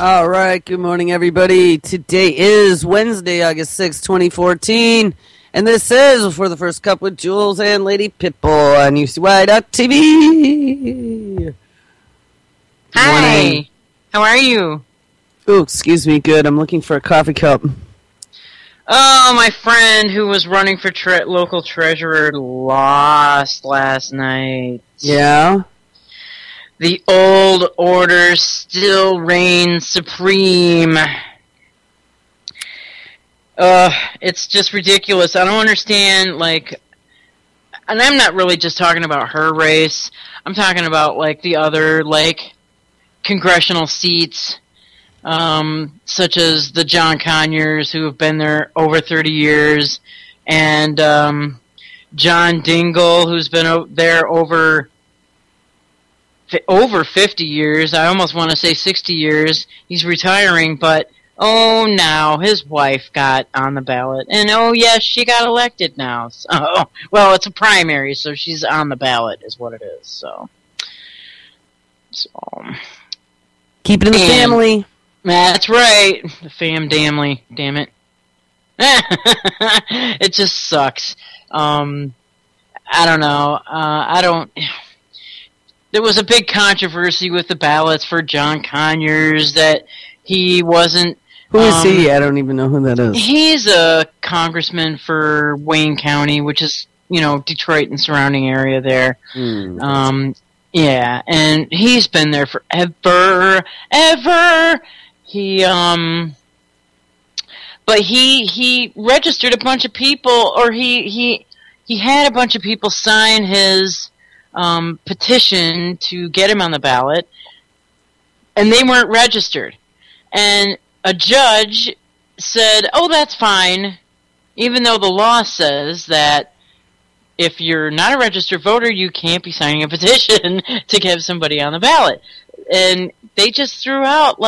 All right, good morning, everybody. Today is Wednesday, August 6, 2014, and this is For the First Cup with Jules and Lady Pitbull on UCY.TV. Hi, how are you? Oh, excuse me, good. I'm looking for a coffee cup. Oh, my friend who was running for local treasurer lost last night. Yeah? The old order still reigns supreme. It's just ridiculous. I don't understand, and I'm not really just talking about her race. I'm talking about, the other, congressional seats, such as the John Conyers, who have been there over 30 years, and John Dingell, who's been there over 50 years. I almost want to say 60 years. He's retiring, but now his wife got on the ballot, and yes, she got elected now. So, well, it's a primary, so she's on the ballot, is what it is. So keep it in the family. That's right, the family. Damn it, it just sucks. I don't know. There was a big controversy with the ballots for John Conyers that he wasn't... Who is he? I don't even know who that is. He's a congressman for Wayne County, which is, Detroit and surrounding area there. Yeah, and he's been there forever. But he registered a bunch of people, or he had a bunch of people sign his... petition to get him on the ballot, and they weren't registered. And a judge said, that's fine, even though the law says that if you're not a registered voter, you can't be signing a petition to get somebody on the ballot. And they just threw out,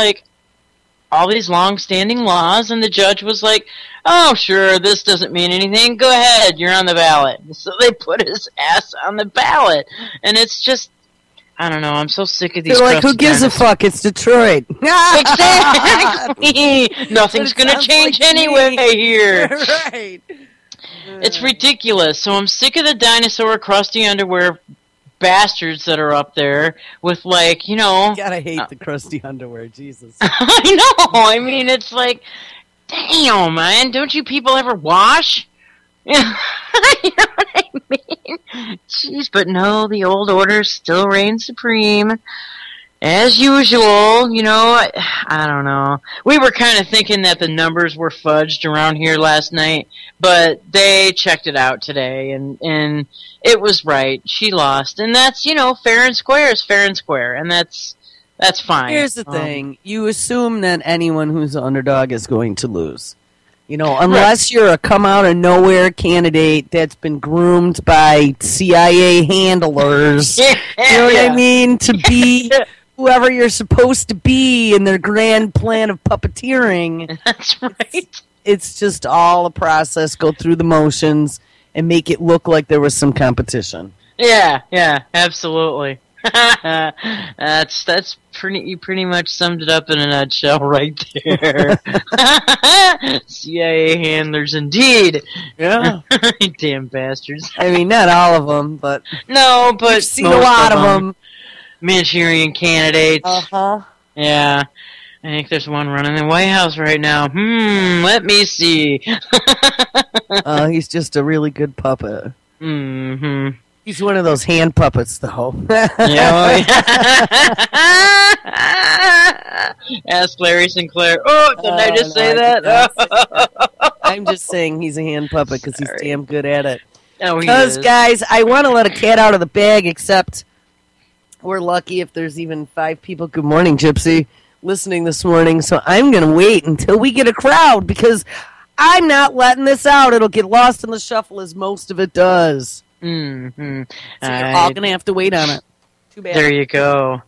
all these long-standing laws, and the judge was like, oh, sure, this doesn't mean anything. Go ahead, you're on the ballot. So they put his ass on the ballot. And it's just, I don't know, I'm so sick of these. They're like, who gives a fuck? It's Detroit. Exactly! Nothing's going to change anyway here. Right. It's ridiculous. So I'm sick of the dinosaur crusty underwear bastards that are up there with, You gotta hate the crusty underwear, Jesus. I know! I mean, it's like... Damn, man, don't you people ever wash? You know what I mean? Jeez, but no, the old order still reigns supreme. As usual, I don't know. We were kind of thinking that the numbers were fudged around here last night, but they checked it out today, and it was right. She lost, and that's, fair and square is fair and square, and that's fine. Here's the thing. You assume that anyone who's an underdog is going to lose. Unless you're a come-out-of-nowhere candidate that's been groomed by CIA handlers. You know what I mean? To be whoever you're supposed to be in their grand plan of puppeteering. That's right. It's just all a process. Go through the motions and make it look like there was some competition. Yeah, absolutely. That's pretty much summed it up in a nutshell right there. CIA handlers indeed. Yeah. Damn bastards. I mean, not all of them, but we've seen a lot of them. Manchurian candidates. Uh-huh. Yeah. I think there's one running the White House right now. Let me see. He's just a really good puppet. Mm-hmm. He's one of those hand puppets, though. Yeah. Ask Larry Sinclair. Oh, did I just say that? I'm just saying he's a hand puppet because he's damn good at it. Because, guys, I want to let a cat out of the bag, except we're lucky if there's even 5 people. Good morning, Gypsy, listening this morning. So I'm going to wait until we get a crowd because I'm not letting this out. It'll get lost in the shuffle as most of it does. Mm-hmm. So you're all going to have to wait on it. Too bad. There you go.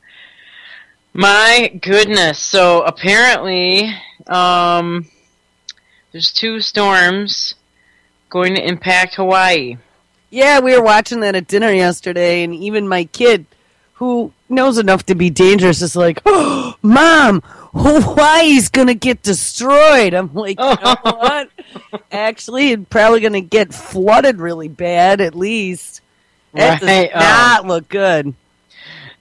My goodness. So apparently, there's 2 storms going to impact Hawaii. Yeah, we were watching that at dinner yesterday, and even my kid, who knows enough to be dangerous, is like, oh, Mom, Hawaii's going to get destroyed. I'm like, you know what? Actually, it's probably going to get flooded really bad, at least. That does not look good.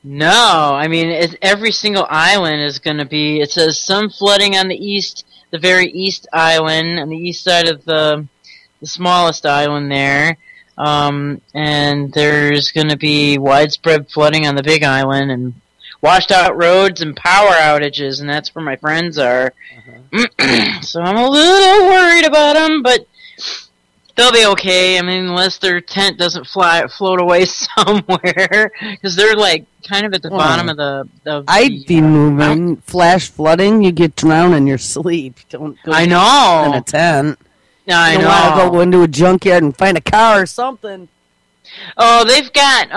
No, I mean, every single island is going to be, it says some flooding on the east, the very east island, on the east side of the smallest island there. And there's going to be widespread flooding on the big island and washed out roads and power outages, and that's where my friends are. So I'm a little worried about them, but they'll be okay. I mean, unless their tent doesn't float away somewhere, because they're like kind of at the bottom of the I'd be moving. Flash flooding, you get drowned in your sleep. Don't go I know. in a tent. I you know. want to go into a junkyard and find a car or something. Oh, they've got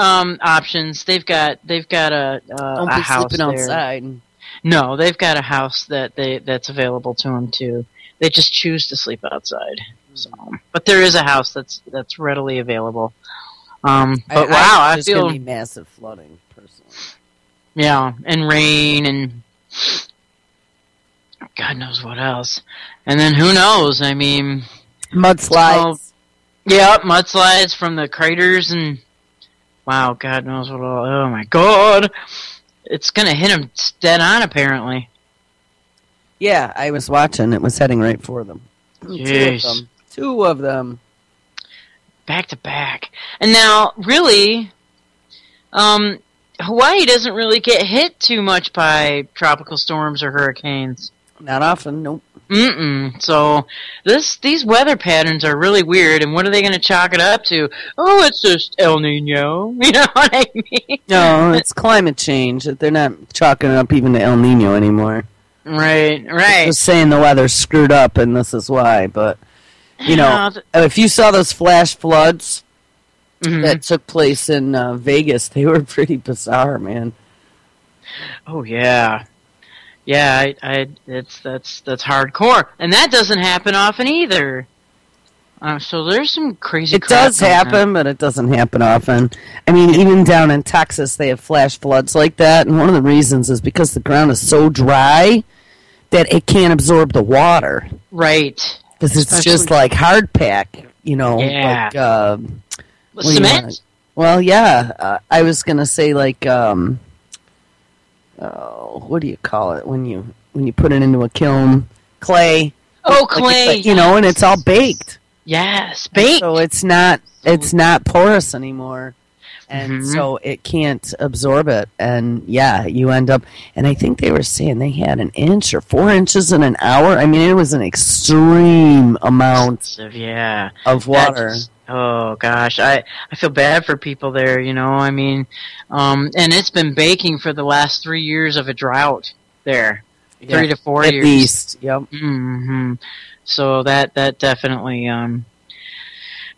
options. They've got a Don't a be house sleeping there. outside. No, they've got a house that's available to them too. They just choose to sleep outside. So, but there is a house that's readily available. But I there's feel gonna be massive flooding, personally. Yeah, and rain and God knows what else. And then who knows? I mean, mudslides. Yeah, mudslides from the craters and wow, God knows what all. Oh my God, it's gonna hit them dead on apparently. Yeah, I was watching. It was heading right for them. Jeez. Two of them. Back to back. And now, really, Hawaii doesn't really get hit too much by tropical storms or hurricanes. Not often, nope. So these weather patterns are really weird, and what are they going to chalk it up to? Oh, it's just El Nino. You know what I mean? No, it's climate change. They're not chalking it up even to El Nino anymore. Right. Just saying the weather's screwed up, and this is why. But, you know, if you saw those flash floods that took place in Vegas, they were pretty bizarre, man. Oh, yeah. Yeah, that's hardcore, and that doesn't happen often either. So there's some crazy. It does happen, but it doesn't happen often. I mean, even down in Texas, they have flash floods like that, and one of the reasons is because the ground is so dry that it can't absorb the water. Right. Because it's just like hard pack, you know. Yeah. Like cement. Well, yeah. I was gonna say like. What do you call it when you put it into a kiln? Clay. Oh, clay. You know, and it's all baked. Yes, baked. So it's not porous anymore, and so it can't absorb it. And yeah, you end up. And I think they were saying they had 1 inch or 4 inches in an hour. I mean, it was an extreme amount of water. Oh gosh, I feel bad for people there, you know. I mean, and it's been baking for the last 3 years of a drought there, 3 to 4 years at least. Yep. So that definitely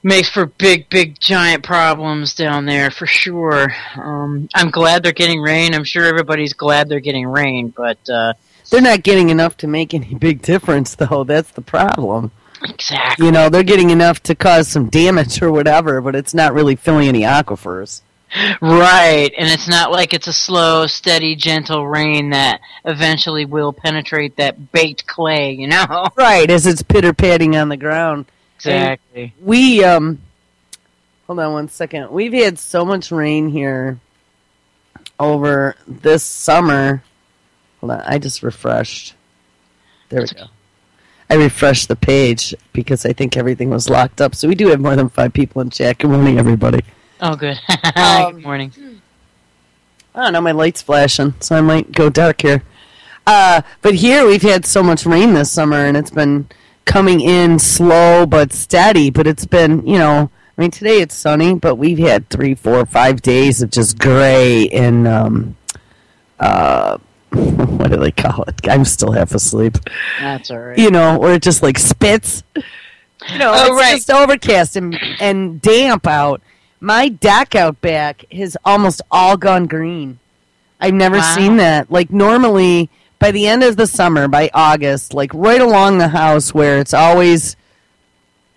makes for big giant problems down there for sure. I'm glad they're getting rain. I'm sure everybody's glad they're getting rain, but they're not getting enough to make any big difference, though. That's the problem. Exactly. You know, they're getting enough to cause some damage or whatever, but it's not really filling any aquifers. Right, and it's not like it's a slow, steady, gentle rain that eventually will penetrate that baked clay, you know? Right, as it's pitter-patting on the ground. Exactly. And we, hold on one second. We've had so much rain here over this summer. Hold on, I just refreshed. There we go. I refreshed the page because I think everything was locked up. So we do have more than 5 people in chat. Good morning, everybody. Oh, good. Good morning. I don't know, my light's flashing, so I might go dark here. But here we've had so much rain this summer, and it's been coming in slow but steady. But it's been, you know, I mean, today it's sunny, but we've had 3, 4, 5 days of just gray and what do they call it? I'm still half asleep. That's all right. You know, or it just like spits. You know, it's just overcast and damp out. My deck out back has almost all gone green. I've never seen that. Like normally, by the end of the summer, by August, like right along the house where it's always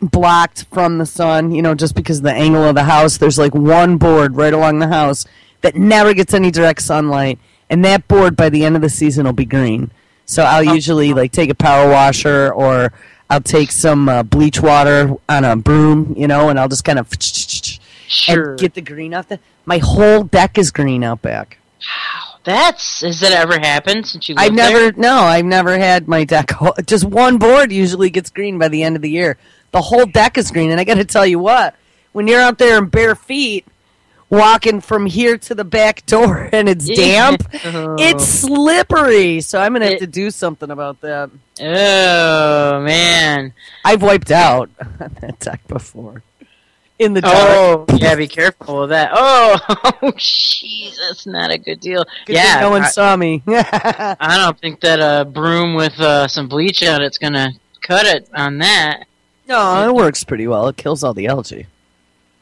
blocked from the sun, you know, just because of the angle of the house, there's like one board right along the house that never gets any direct sunlight. And that board, by the end of the season, will be green. So I'll usually like take a power washer, or I'll take some bleach water on a broom, and I'll just kind of and get the green off. My whole deck is green out back. Has that ever happened since you lived there? I've never had my deck. Just one board usually gets green by the end of the year. The whole deck is green, and I got to tell you what, when you're out there in bare feet, walking from here to the back door, and it's damp, it's slippery. So I'm gonna have to do something about that. Oh man, I've wiped out on that deck before. In the dark. Oh, yeah, be careful of that. Oh, jeez, that's not a good deal. Good thing no one saw me. I don't think that a broom with some bleach on it's going to cut it on that. No, it works pretty well. It kills all the algae.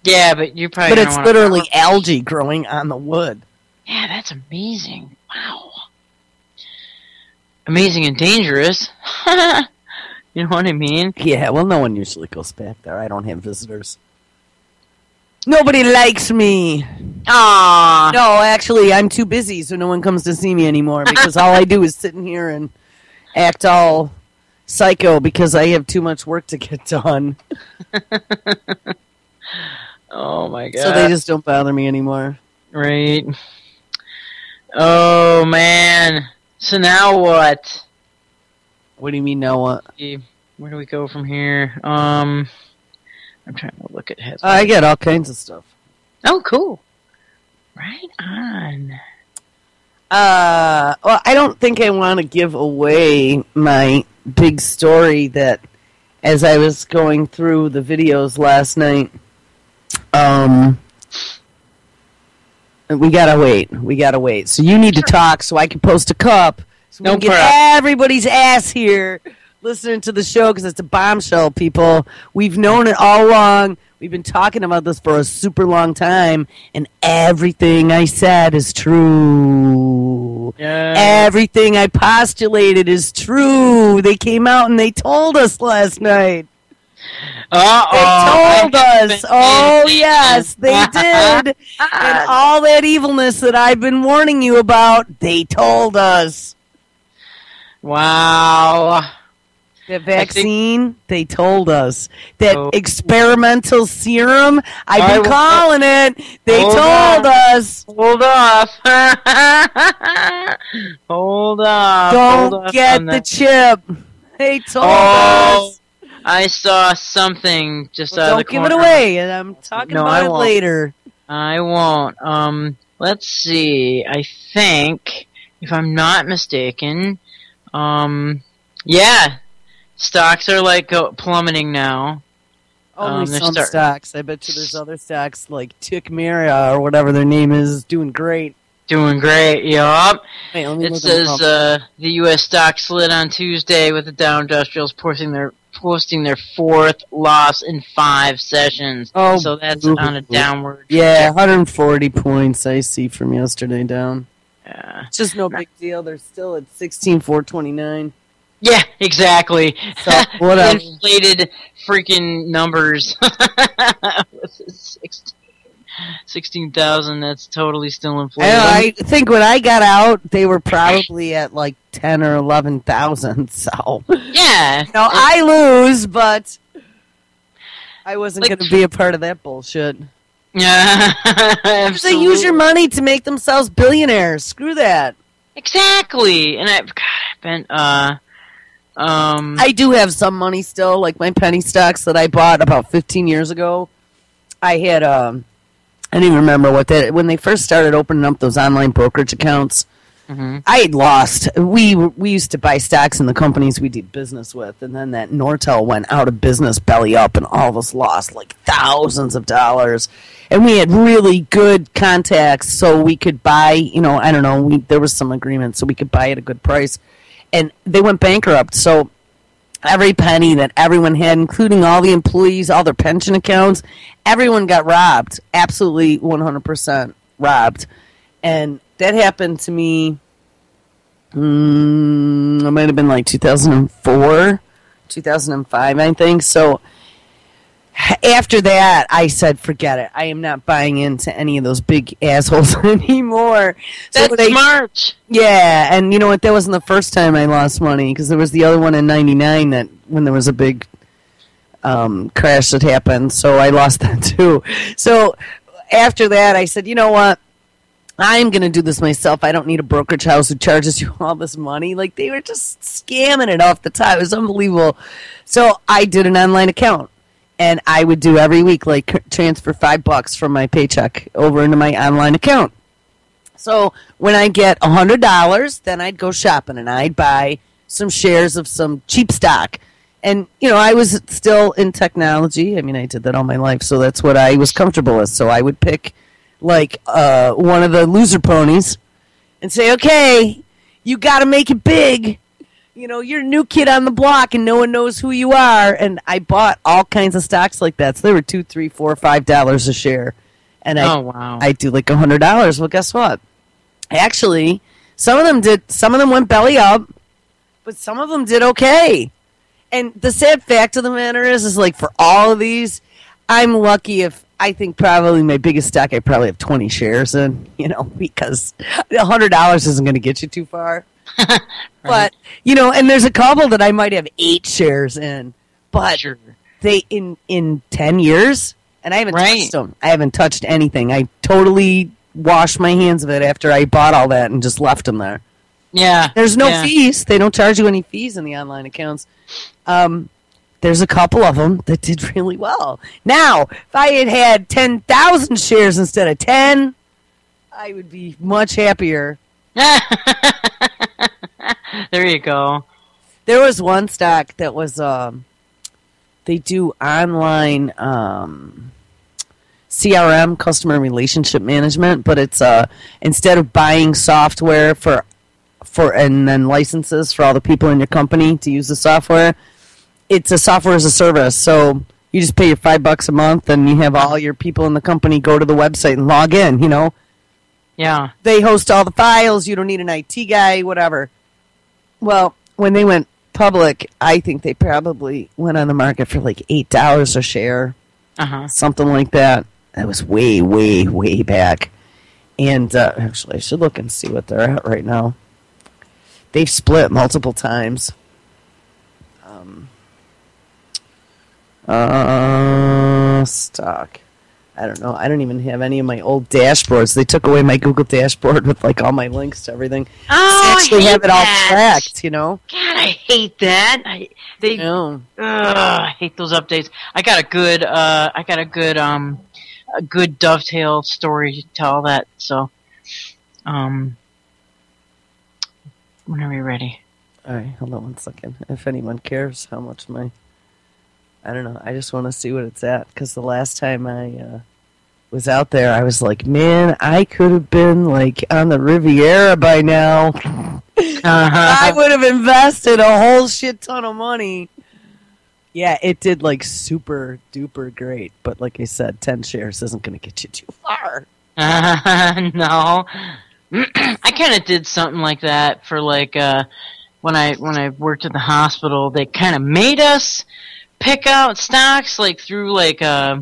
Yeah, but you probably But it's literally algae growing on the wood. Yeah, that's amazing. Wow. Amazing and dangerous. You know what I mean? Yeah, well, no one usually goes back there. I don't have visitors. Nobody likes me. Aww. No, actually, I'm too busy, so no one comes to see me anymore, because all I do is sit in here and act all psycho because I have too much work to get done. Oh, my God. So they just don't bother me anymore. Right. Oh, man. So now what? What do you mean, now what? Where do we go from here? I'm trying to look at his. I get all kinds of stuff. Oh, cool. Right on. Well, I don't think I want to give away my big story that, as I was going through the videos last night, we gotta wait. So you need to talk so I can post a cup so we can get everybody's ass here listening to the show, because it's a bombshell, people. We've known it all along. We've been talking about this for a super long time, and everything I said is true. Yeah. Everything I postulated is true. They came out and they told us last night. They told us. Oh, yes, they did. And all that evilness that I've been warning you about, they told us. Wow. That vaccine, they told us. That experimental serum, I've been calling it. They told us. Hold off. Hold off. Don't get the chip. They told us. I saw something just out of the corner. Don't give it away, and I'm talking about it later. I won't. Let's see. I think, if I'm not mistaken, yeah. Stocks are like plummeting now. Only some stocks. I bet you there's other stocks like Tick Maria or whatever their name is doing great. Doing great, yup. Hey, it says the U.S. stock slid on Tuesday with the Dow Industrials posting their fourth loss in 5 sessions. Oh, so that's on a downward. Yeah, 140 points I see from yesterday down. Yeah, it's just no big deal. They're still at 16,429. Yeah, exactly. So, whatever. Inflated freaking numbers. 16,000, that's totally still inflated. I think when I got out, they were probably at like 10 or 11,000, so. Yeah. I lose, but I wasn't going to be a part of that bullshit. Yeah, they use your money to make themselves billionaires. Screw that. Exactly. And I've been, I do have some money still, like my penny stocks that I bought about 15 years ago. I had, I don't even remember when they first started opening up those online brokerage accounts, I had lost. We used to buy stocks in the companies we did business with, and then that Nortel went out of business belly up, and all of us lost like thousands of dollars. And we had really good contacts, so we could buy, I don't know, there was some agreement, so we could buy at a good price. And they went bankrupt, so every penny that everyone had, including all the employees, all their pension accounts, everyone got robbed. Absolutely 100% robbed. And that happened to me, it might have been like 2004, 2005, I think. So After that, I said, forget it. I am not buying into any of those big assholes anymore. That's smart. Yeah, and you know what? That wasn't the first time I lost money, because there was the other one in '99 that when there was a big crash that happened, so I lost that too. So after that, I said, you know what? I'm going to do this myself. I don't need a brokerage house who charges you all this money. Like, they were just scamming it off the top. It was unbelievable. So I did an online account. And I would do every week, like, transfer $5 from my paycheck over into my online account. So when I get $100, then I'd go shopping and I'd buy some shares of some cheap stock. And, you know, I was still in technology. I mean, I did that all my life, so that's what I was comfortable with. So I would pick, like, one of the loser ponies and say, okay, you got to make it big. You know, you're a new kid on the block and no one knows who you are. And I bought all kinds of stocks like that. So they were $2, $3, $4, $5 a share. And I do like $100. Well, guess what? Actually, some of them went belly up, but some of them did okay. And the sad fact of the matter is like for all of these, I'm lucky if I think probably my biggest stock I probably have 20 shares in, you know, because $100 isn't going to get you too far. Right. But, you know, and there's a couple that I might have 8 shares in, but they in 10 years, and I haven't touched them. I haven't touched anything. I totally washed my hands of it after I bought all that and just left them there. Yeah. There's no fees. They don't charge you any fees in the online accounts. There's a couple of them that did really well. Now, if I had 10,000 shares instead of 10, I would be much happier. There you go. There was one stock that was, they do online CRM, customer relationship management, but it's instead of buying software for and then licenses for all the people in your company to use the software, it's a software as a service. So you just pay your $5 a month, and you have all your people in the company go to the website and log in. You know. Yeah. They host all the files. You don't need an IT guy, whatever. Well, when they went public, I think they probably went on the market for like $8 a share, something like that. That was way, way, way back. And actually, I should look and see what they're at right now. They've split multiple times. Stock. I don't know. I don't even have any of my old dashboards. They took away my Google dashboard with like all my links to everything. Oh, I actually have it all that. tracked, you know. God, I hate that. I hate those updates. I got a good dovetail story to tell that. So, whenever you're ready. All right, hold on one second. If anyone cares how much I don't know. I just want to see what it's at, because the last time I was out there, I was like, man, I could have been like on the Riviera by now. I would have invested a whole shit ton of money. Yeah, it did like super duper great, but like I said, 10 shares isn't going to get you too far. No, I kind of did something like that for like when I worked at the hospital. They kind of made us pick out stocks like through like I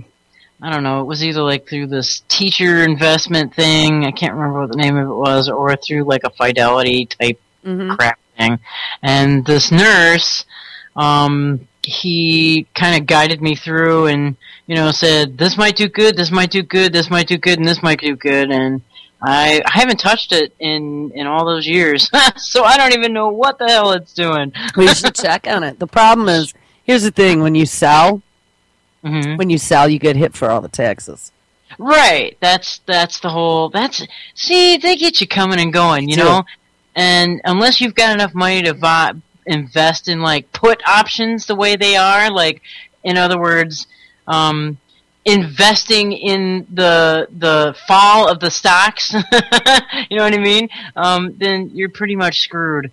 don't know, it was either like through this teacher investment thing, I can't remember what the name of it was, or through like a Fidelity type crap thing. And this nurse, he kind of guided me through and, you know, said, this might do good, this might do good, this might do good, and this might do good. And I haven't touched it in all those years, so I don't even know what the hell it's doing. We should check on it. The problem is, here's the thing: when you sell, you get hit for all the taxes. Right. That's the whole. See, they get you coming and going, you know. And unless you've got enough money to invest in like put options the way they are, like in other words, investing in the fall of the stocks, you know what I mean? Then you're pretty much screwed.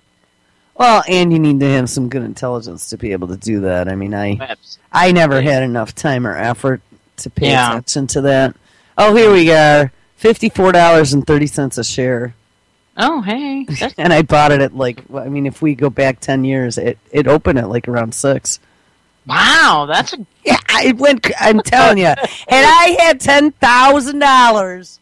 Well, and you need to have some good intelligence to be able to do that. I mean, I never had enough time or effort to pay attention to that. Oh, here we go. $54.30 a share. Oh, hey. And I bought it at like, I mean, if we go back 10 years, it opened at like around 6. Wow, that's a Yeah, I'm telling you, had I had $10,000,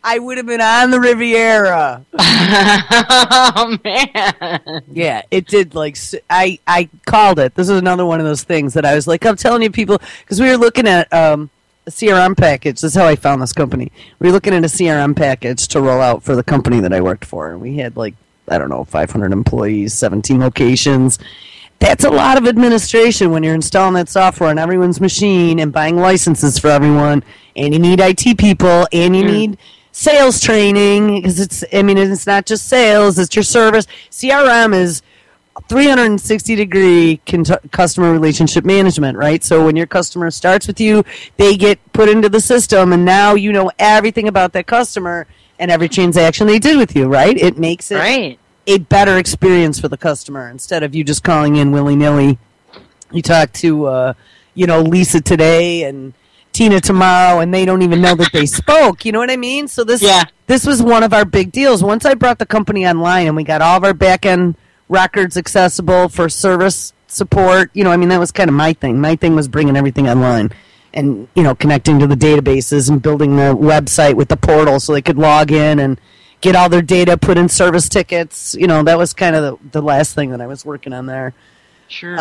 I would have been on the Riviera. oh man. Yeah, it did. Like I called it. This is another one of those things that I was like, I'm telling you, people, because we were looking at a CRM package. This is how I found this company. We were looking at a CRM package to roll out for the company that I worked for, and we had 500 employees, 17 locations. That's a lot of administration when you're installing that software on everyone's machine and buying licenses for everyone, and you need IT people, and you need sales training, because it's not just sales, it's your service. CRM is 360-degree customer relationship management, right? So when your customer starts with you, they get put into the system, and now you know everything about that customer and every transaction they did with you, right? It makes it a better experience for the customer instead of you just calling in willy-nilly. You talk to, Lisa today and Tina tomorrow, and they don't even know that they spoke. You know what I mean? So this was one of our big deals. Once I brought the company online and we got all of our back-end records accessible for service support, that was kind of my thing. My thing was bringing everything online and, connecting to the databases and building the website with the portal so they could log in and get all their data, put in service tickets. That was kind of the last thing that I was working on there. Sure.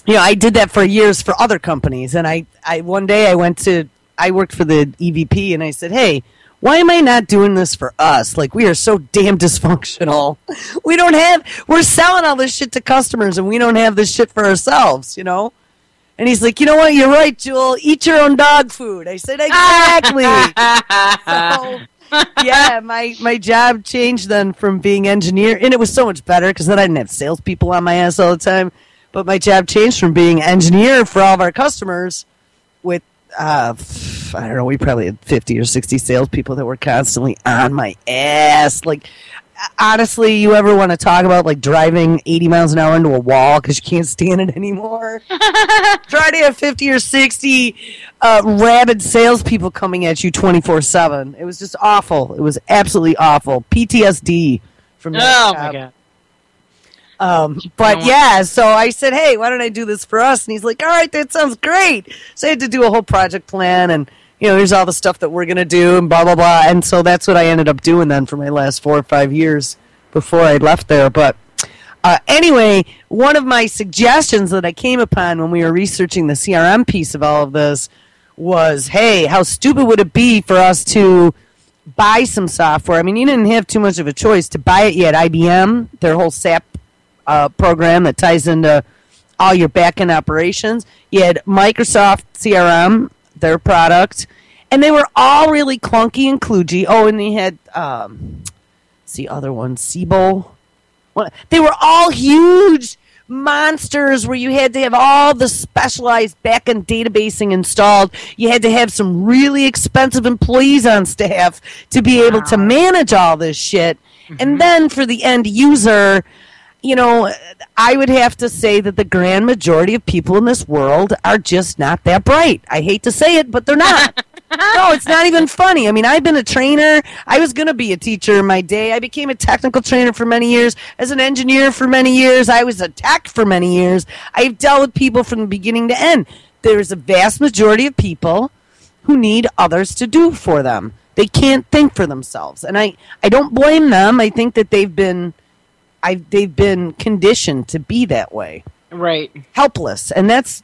I did that for years for other companies. And I one day I worked for the EVP and I said, hey, why am I not doing this for us? Like, we are so damn dysfunctional. We're selling all this shit to customers and we don't have this shit for ourselves, And he's like, you know what? You're right, Jewel. Eat your own dog food. I said, exactly. Yeah, my job changed then from being engineer, and it was so much better because then I didn't have salespeople on my ass all the time. But my job changed from being engineer for all of our customers with, I don't know, we probably had 50 or 60 salespeople that were constantly on my ass. Like, honestly, you ever want to talk about driving 80 miles an hour into a wall because you can't stand it anymore? Try to have 50 or 60 rabid salespeople coming at you 24/7. It was just awful. It was absolutely awful. PTSD from that job. My God. But yeah, so I said, hey, why don't I do this for us? And he's like, all right, that sounds great. So I had to do a whole project plan and, here's all the stuff that we're going to do and blah, blah, blah. And so that's what I ended up doing then for my last 4 or 5 years before I left there. But anyway, one of my suggestions that I came upon when we were researching the CRM piece of all of this was, hey, how stupid would it be for us to buy some software? I mean, you didn't have too much of a choice to buy it. You had IBM, their whole SAP program that ties into all your back-end operations. You had Microsoft CRM, their product, and they were all really clunky and kludgy. Oh, and they had the other one, Siebel. They were all huge monsters where you had to have all the specialized back-end databasing installed. You had to have some really expensive employees on staff to be able to manage all this shit. Mm-hmm. And then for the end user, I would have to say that the grand majority of people in this world are just not that bright. I hate to say it, but they're not. No, it's not even funny. I mean, I've been a trainer. I was going to be a teacher in my day. I became a technical trainer for many years. As an engineer for many years. I was a tech for many years. I've dealt with people from the beginning to end. There's a vast majority of people who need others to do for them. They can't think for themselves. And I don't blame them. I think that they've been conditioned to be that way. Right. Helpless. And that's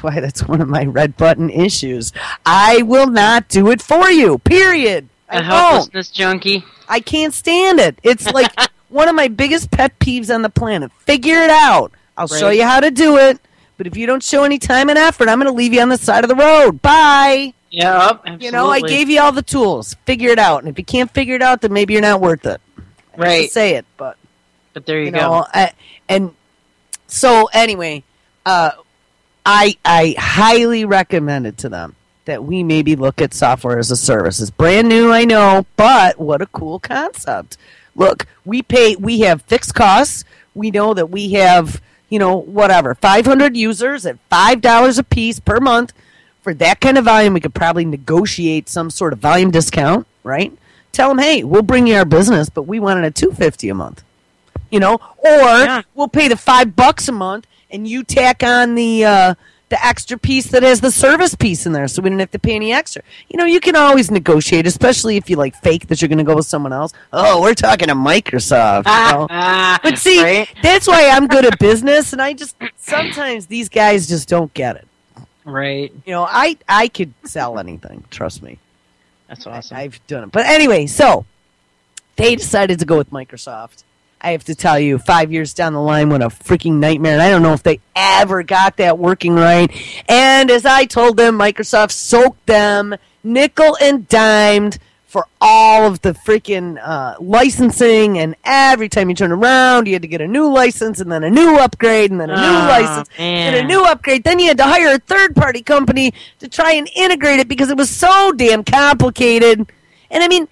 why that's one of my red button issues. I will not do it for you. Period. A helplessness junkie. I can't stand it. It's like one of my biggest pet peeves on the planet. Figure it out. I'll show you how to do it. But if you don't show any time and effort, I'm going to leave you on the side of the road. Bye. Yep, absolutely. I gave you all the tools. Figure it out. And if you can't figure it out, then maybe you're not worth it. I hate to say it, but there you go. And so anyway, I highly recommend it to them that we maybe look at software as a service. It's brand new, I know, but what a cool concept. Look, we have fixed costs. We know that we have, 500 users at $5 a piece per month. For that kind of volume, we could probably negotiate some sort of volume discount, right? Tell them, hey, we'll bring you our business, but we want it at $250 a month. Or we'll pay the $5 a month and you tack on the extra piece that has the service piece in there, so we don't have to pay any extra. You can always negotiate, especially if you like fake that you're going to go with someone else. Oh, we're talking to Microsoft. But see, right? That's why I'm good at business, and sometimes these guys just don't get it. Right. I could sell anything. Trust me. That's awesome. I've done it. But anyway, so they decided to go with Microsoft. I have to tell you, 5 years down the line, what a freaking nightmare. And I don't know if they ever got that working right. And as I told them, Microsoft soaked them nickel and dimed for all of the freaking licensing. And every time you turn around, you had to get a new license and then a new upgrade and then a new license and a new upgrade. Then you had to hire a third-party company to try and integrate it because it was so damn complicated. And I mean,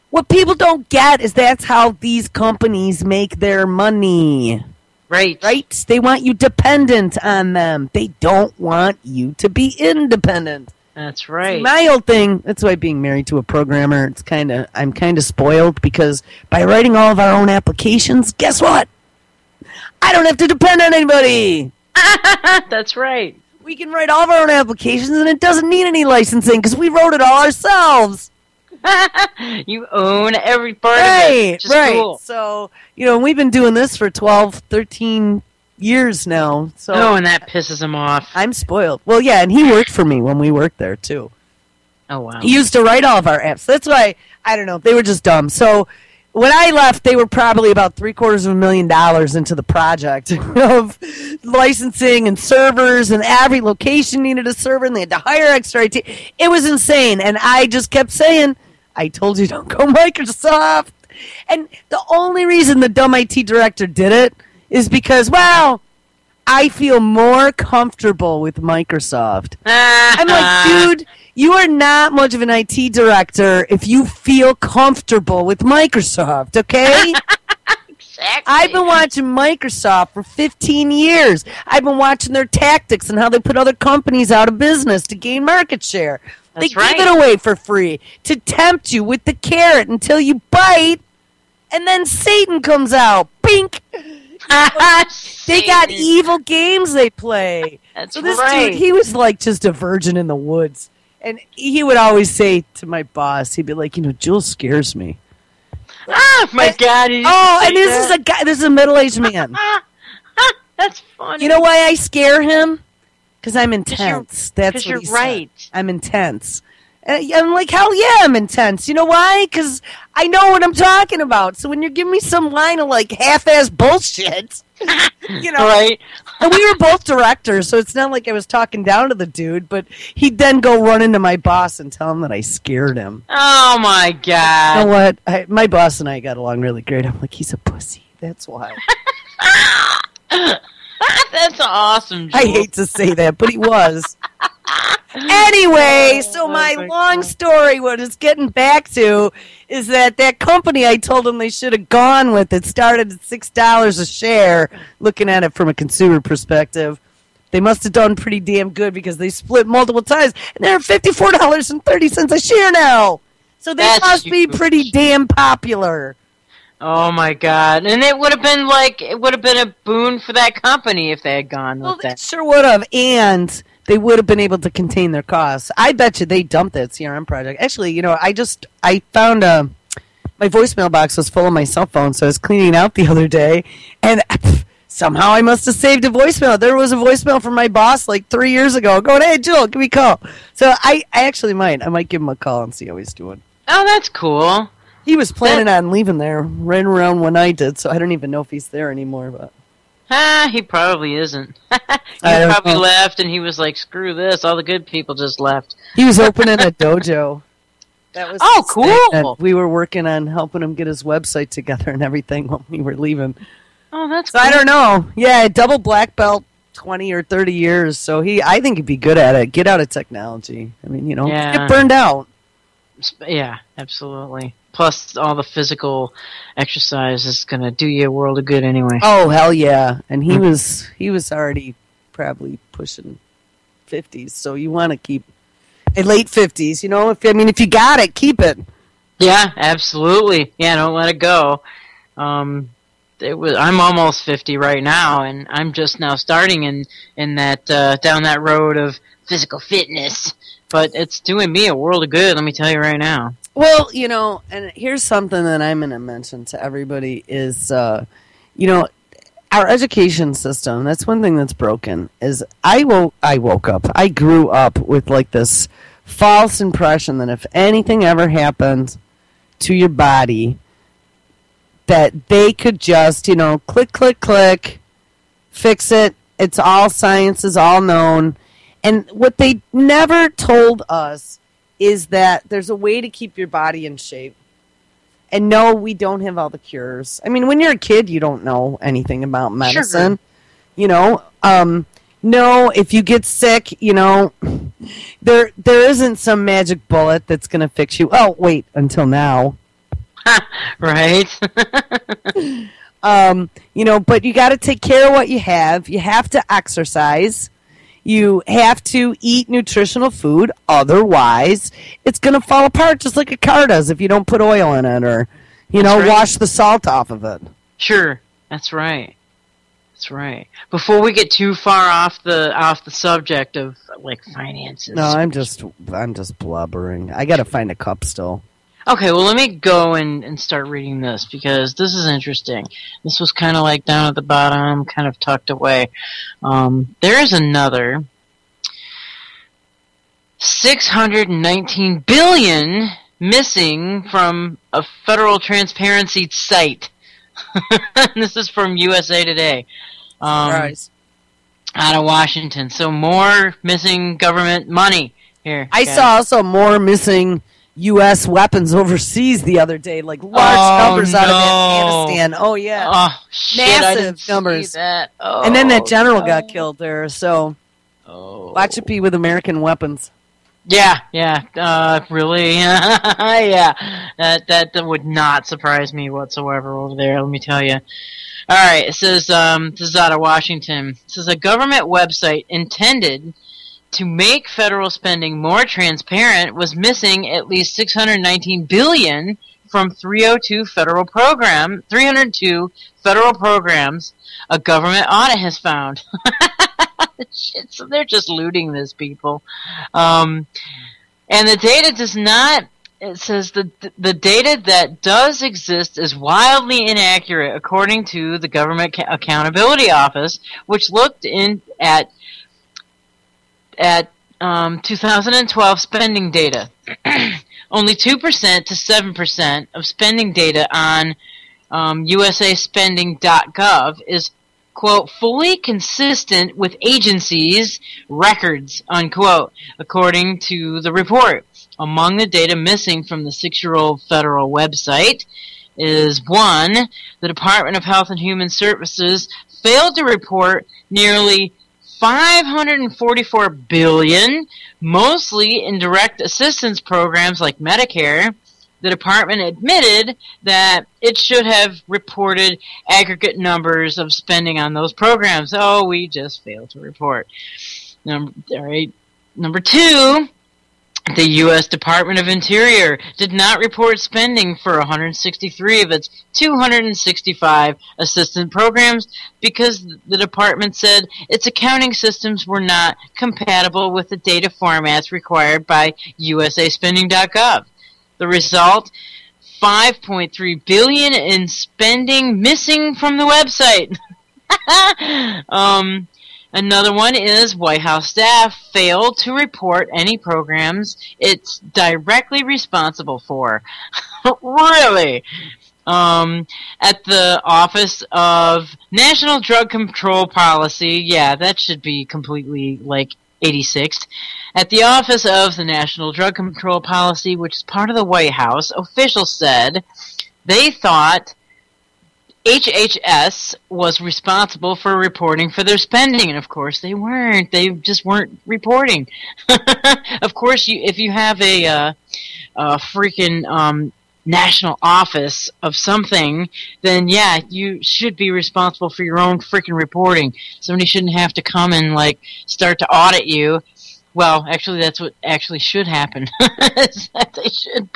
what people don't get is that's how these companies make their money. Right. Right? They want you dependent on them. They don't want you to be independent. That's right. See, my old thing, that's why being married to a programmer, I'm kind of spoiled because by writing all of our own applications, guess what? I don't have to depend on anybody. That's right. We can write all of our own applications and it doesn't need any licensing because we wrote it all ourselves. You own every part of it, which is cool. So, we've been doing this for 12, 13 years now. So and that pisses him off. I'm spoiled. Well, yeah, and he worked for me when we worked there, too. Oh, wow. He used to write all of our apps. That's why, I don't know, they were just dumb. So when I left, they were probably about $750,000 into the project of licensing and servers, and every location needed a server, and they had to hire extra IT. It was insane, and I just kept saying, I told you don't go Microsoft. And the only reason the dumb IT director did it is because, well, I feel more comfortable with Microsoft. I'm like, dude, you are not much of an IT director if you feel comfortable with Microsoft, okay? Exactly. I've been watching Microsoft for 15 years. I've been watching their tactics and how they put other companies out of business to gain market share. They give it away for free to tempt you with the carrot until you bite, and then Satan comes out. Bink! They got evil games they play. That's so this dude, he was like just a virgin in the woods. And he would always say to my boss, he'd be like, Jules scares me. My God. And this is a guy, this is a middle-aged man. That's funny. You know why I scare him? Because I'm intense. That's what you're he right. said. I'm intense. I'm like, hell yeah, I'm intense. You know why? Because I know what I'm talking about. So when you're giving me some line of like half-ass bullshit, right? And we were both directors, so it's not like I was talking down to the dude, but he'd then go run into my boss and tell him that I scared him. Oh my God! You know what? My boss and I got along really great. I'm like, he's a pussy. That's why. That's awesome, Jules. I hate to say that, but he was. Anyway, so my long story, what it's getting back to, is that company I told them they should have gone with, it started at $6 a share, looking at it from a consumer perspective. They must have done pretty damn good because they split multiple times, and they're $54.30 a share now. So they must be pretty damn popular. Oh my God! And it would have been a boon for that company if they had gone with that. They sure would have, and they would have been able to contain their costs. I bet you they dumped that CRM project. Actually, I found my voicemail box was full of my cell phone, so I was cleaning out the other day, and somehow I must have saved a voicemail. There was a voicemail from my boss like 3 years ago going, "Hey, Jill, give me a call." So I actually might give him a call and see how he's doing. Oh, that's cool. He was planning on leaving there right around when I did, so I don't even know if he's there anymore. But he probably isn't. He probably left, and he was like, "Screw this! All the good people just left." He was opening a dojo. That was cool. We were working on helping him get his website together and everything when we were leaving. Oh, that's so cool. I don't know. Yeah, double black belt, 20 or 30 years. So I think he'd be good at it. Get out of technology. I mean, get burned out. Yeah, absolutely. Plus, all the physical exercise is going to do you a world of good anyway. Oh, hell yeah. And he was already probably pushing 50s, so you want to keep late 50s, if you got it, keep it. Yeah, absolutely. Yeah, don't let it go. I'm almost 50 right now, and I'm just now starting in that down that road of physical fitness. But it's doing me a world of good, let me tell you right now. Well, and here's something that I'm going to mention to everybody is, our education system, that's one thing that's broken, is I grew up with like this false impression that if anything ever happened to your body, that they could just, click, click, click, fix it. It's all science, is all known. And what they never told us is that there's a way to keep your body in shape. And no, we don't have all the cures. I mean, when you're a kid, you don't know anything about medicine. Sure. No, if you get sick, there isn't some magic bullet that's going to fix you. Oh, wait, until now. Right. But you got to take care of what you have. You have to exercise. You have to eat nutritional food. Otherwise, it's going to fall apart just like a car does if you don't put oil in it or, right. Wash the salt off of it. Sure. That's right. That's right. Before we get too far off the subject of like finances. No, I'm just blubbering. I got to find a cup still. Okay, well, let me go and start reading this, because this is interesting. This was kind of like down at the bottom, kind of tucked away. There is another 619 billion missing from a federal transparency site. This is from USA Today. Out of Washington. So more missing government money here. I saw also more missing U.S. weapons overseas the other day, like large numbers out of Afghanistan. Oh, yeah. Oh, shit, massive numbers. That. Oh, and then that general got killed there, so watch it be with American weapons. Yeah, really? Yeah, that would not surprise me whatsoever over there, let me tell you. All right, it says, this is out of Washington. It says a government website intended to make federal spending more transparent was missing at least $619 billion from 302 federal programs, a government audit has found. Shit, so they're just looting this, people. And the data does not, it says the data that does exist is wildly inaccurate, according to the Government Accountability Office, which looked at 2012 spending data. Only 2% to 7% of spending data on usaspending.gov is, quote, fully consistent with agencies' records, unquote, according to the report. Among the data missing from the 6-year-old federal website is 1, the Department of Health and Human Services failed to report nearly $544 billion, mostly in direct assistance programs like Medicare. The department admitted that it should have reported aggregate numbers of spending on those programs. Oh, we just failed to report. Number 2, the U.S. Department of Interior did not report spending for 163 of its 265 assistance programs because the department said its accounting systems were not compatible with the data formats required by usaspending.gov. The result, $5.3 billion in spending missing from the website. Another one is White House staff failed to report any programs it's directly responsible for. Really? At the Office of National Drug Control Policy, yeah, that should be completely, 86th. At the Office of the National Drug Control Policy, which is part of the White House, officials said they thought HHS was responsible for reporting for their spending, and of course they weren't. They just weren't reporting. Of course, if you have a freaking national office of something, then yeah, you should be responsible for your own freaking reporting. Somebody shouldn't have to come and start to audit you. Well, actually, that's what actually should happen. Is that they should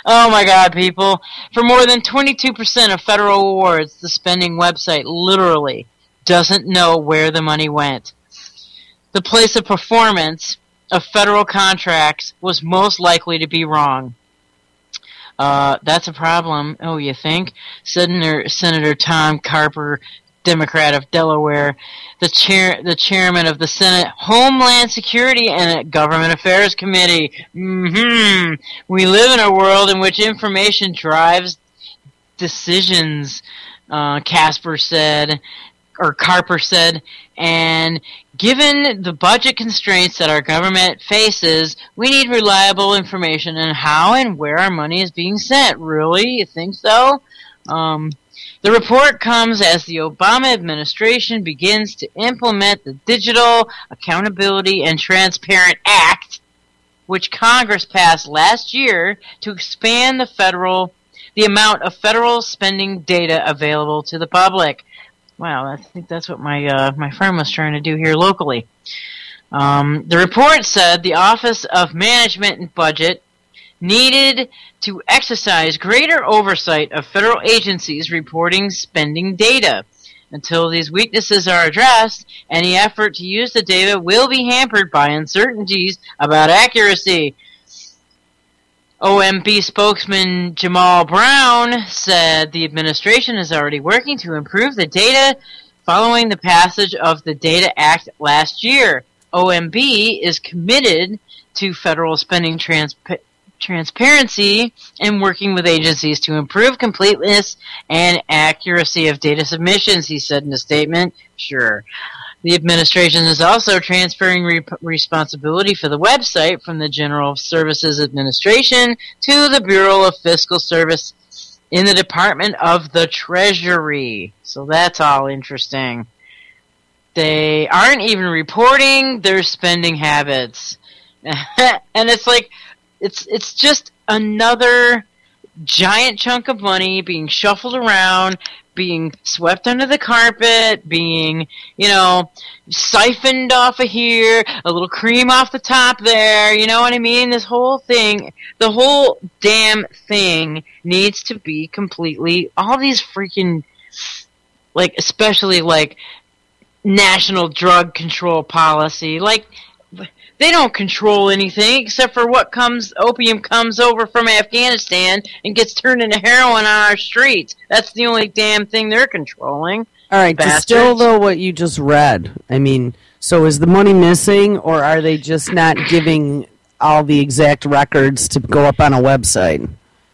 Oh my God, people. For more than 22% of federal awards, the spending website literally doesn't know where the money went. The place of performance of federal contracts was most likely to be wrong. That's a problem. Oh, you think? Senator Tom Carper, Democrat of Delaware, the chairman of the Senate Homeland Security and Government Affairs Committee. We live in a world in which information drives decisions, Carper said, and given the budget constraints that our government faces, we need reliable information on how and where our money is being sent. Really? You think so? The report comes as the Obama administration begins to implement the Digital Accountability and Transparent Act, which Congress passed last year to expand the amount of federal spending data available to the public. Wow, I think that's what my firm was trying to do here locally. The report said the Office of Management and Budget needed to exercise greater oversight of federal agencies reporting spending data. Until these weaknesses are addressed, any effort to use the data will be hampered by uncertainties about accuracy. OMB spokesman Jamal Brown said the administration is already working to improve the data following the passage of the Data Act last year. OMB is committed to federal spending transparency and working with agencies to improve completeness and accuracy of data submissions, he said in a statement. Sure. The administration is also transferring responsibility for the website from the General Services Administration to the Bureau of Fiscal Service in the Department of the Treasury. So that's all interesting. They aren't even reporting their spending habits. And it's like, it's just another giant chunk of money being shuffled around, being swept under the carpet, being, siphoned off of here, a little cream off the top there, you know what I mean? This whole thing, the whole damn thing needs to be completely, all these freaking, especially national drug control policy, they don't control anything except for opium comes over from Afghanistan and gets turned into heroin on our streets. That's the only damn thing they're controlling. All right, distill though what you just read. I mean, so is the money missing, or are they just not giving all the exact records to go up on a website?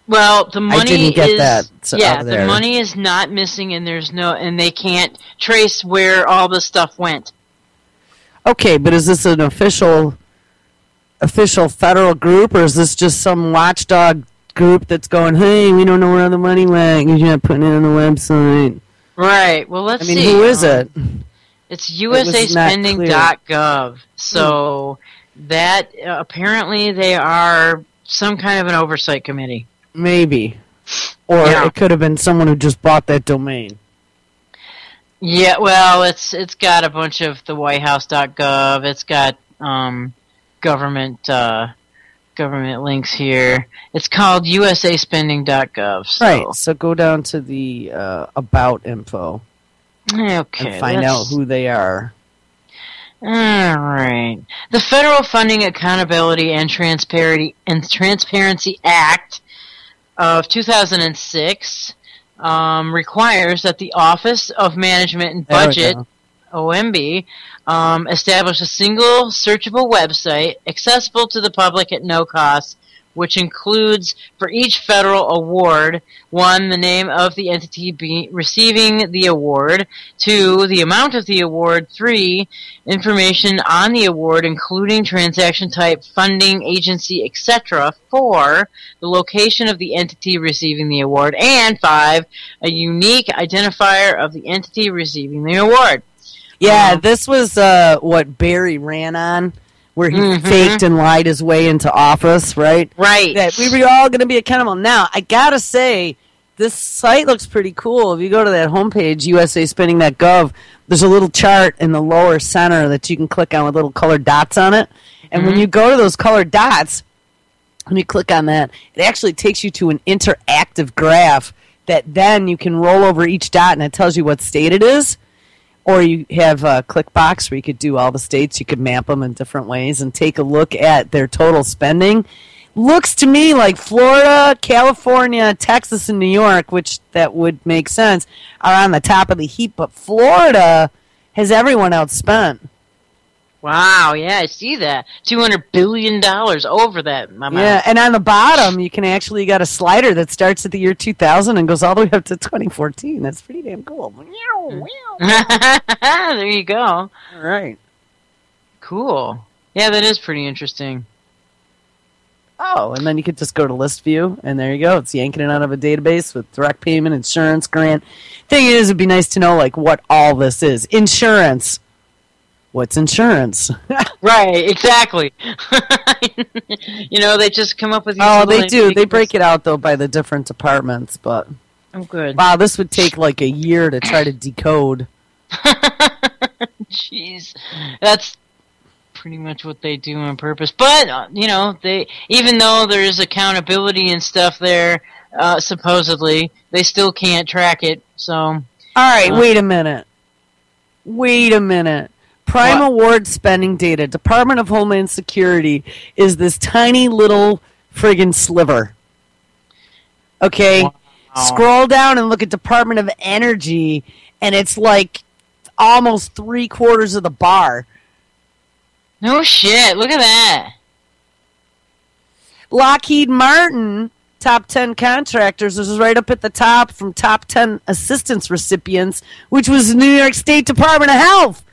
Well, the money I didn't get that. The money is not missing, and and they can't trace where all the stuff went. Okay, but is this an official federal group, or is this just some watchdog group that's going, hey, we don't know where the money went, you're not putting it on the website? Right, well, let's see. Who is it? It's usaspending.gov. So that, apparently they are some kind of an oversight committee. Maybe. Or it could have been someone who just bought that domain. Yeah, well, it's got a bunch of the whitehouse.gov. It's got government links here. It's called usaspending.gov. So. Right, so go down to the about info. Okay. And find out who they are. All right. The Federal Funding Accountability and Transparency Act of 2006 requires that the Office of Management and Budget, OMB, establish a single searchable website accessible to the public at no cost, which includes for each federal award, 1, the name of the entity receiving the award, 2, the amount of the award, 3, information on the award, including transaction type, funding, agency, etc., 4, the location of the entity receiving the award, and 5, a unique identifier of the entity receiving the award. Yeah, this was what Barry ran on, where he faked and lied his way into office, right? Right. That we were all going to be accountable. Now, I got to say, this site looks pretty cool. If you go to that homepage, usaspending.gov, there's a little chart in the lower center that you can click on with little colored dots on it. And when you go to those colored dots, when you click on that, it actually takes you to an interactive graph that then you can roll over each dot and it tells you what state it is. Or you have a click box where you could do all the states. You could map them in different ways and take a look at their total spending. Looks to me like Florida, California, Texas, and New York, which that would make sense, are on the top of the heap. But Florida has everyone outspent. Wow, yeah, I see that. $200 billion over that amount. Yeah, and on the bottom, you got a slider that starts at the year 2000 and goes all the way up to 2014. That's pretty damn cool. There you go. All right. Cool. Yeah, that is pretty interesting. Oh, and then you could just go to list view, and there you go. It's yanking it out of a database with direct payment, insurance, grant. Thing is, it'd be nice to know like what all this is. Insurance. What's insurance? Right, exactly. They just come up with these. Oh, they do. They break it out, though, by the different departments. But oh, good. Wow, this would take like a year to try to decode. Jeez. That's pretty much what they do on purpose. But, they even though there's accountability and stuff there, supposedly, they still can't track it. So. All right, wait a minute. Prime Award spending data, Department of Homeland Security, is this tiny little friggin' sliver. Okay? Wow. Scroll down and look at Department of Energy, and it's like almost 3/4 of the bar. No shit, look at that. Lockheed Martin, top 10 contractors, was right up at the top from top 10 assistance recipients, which was New York State Department of Health.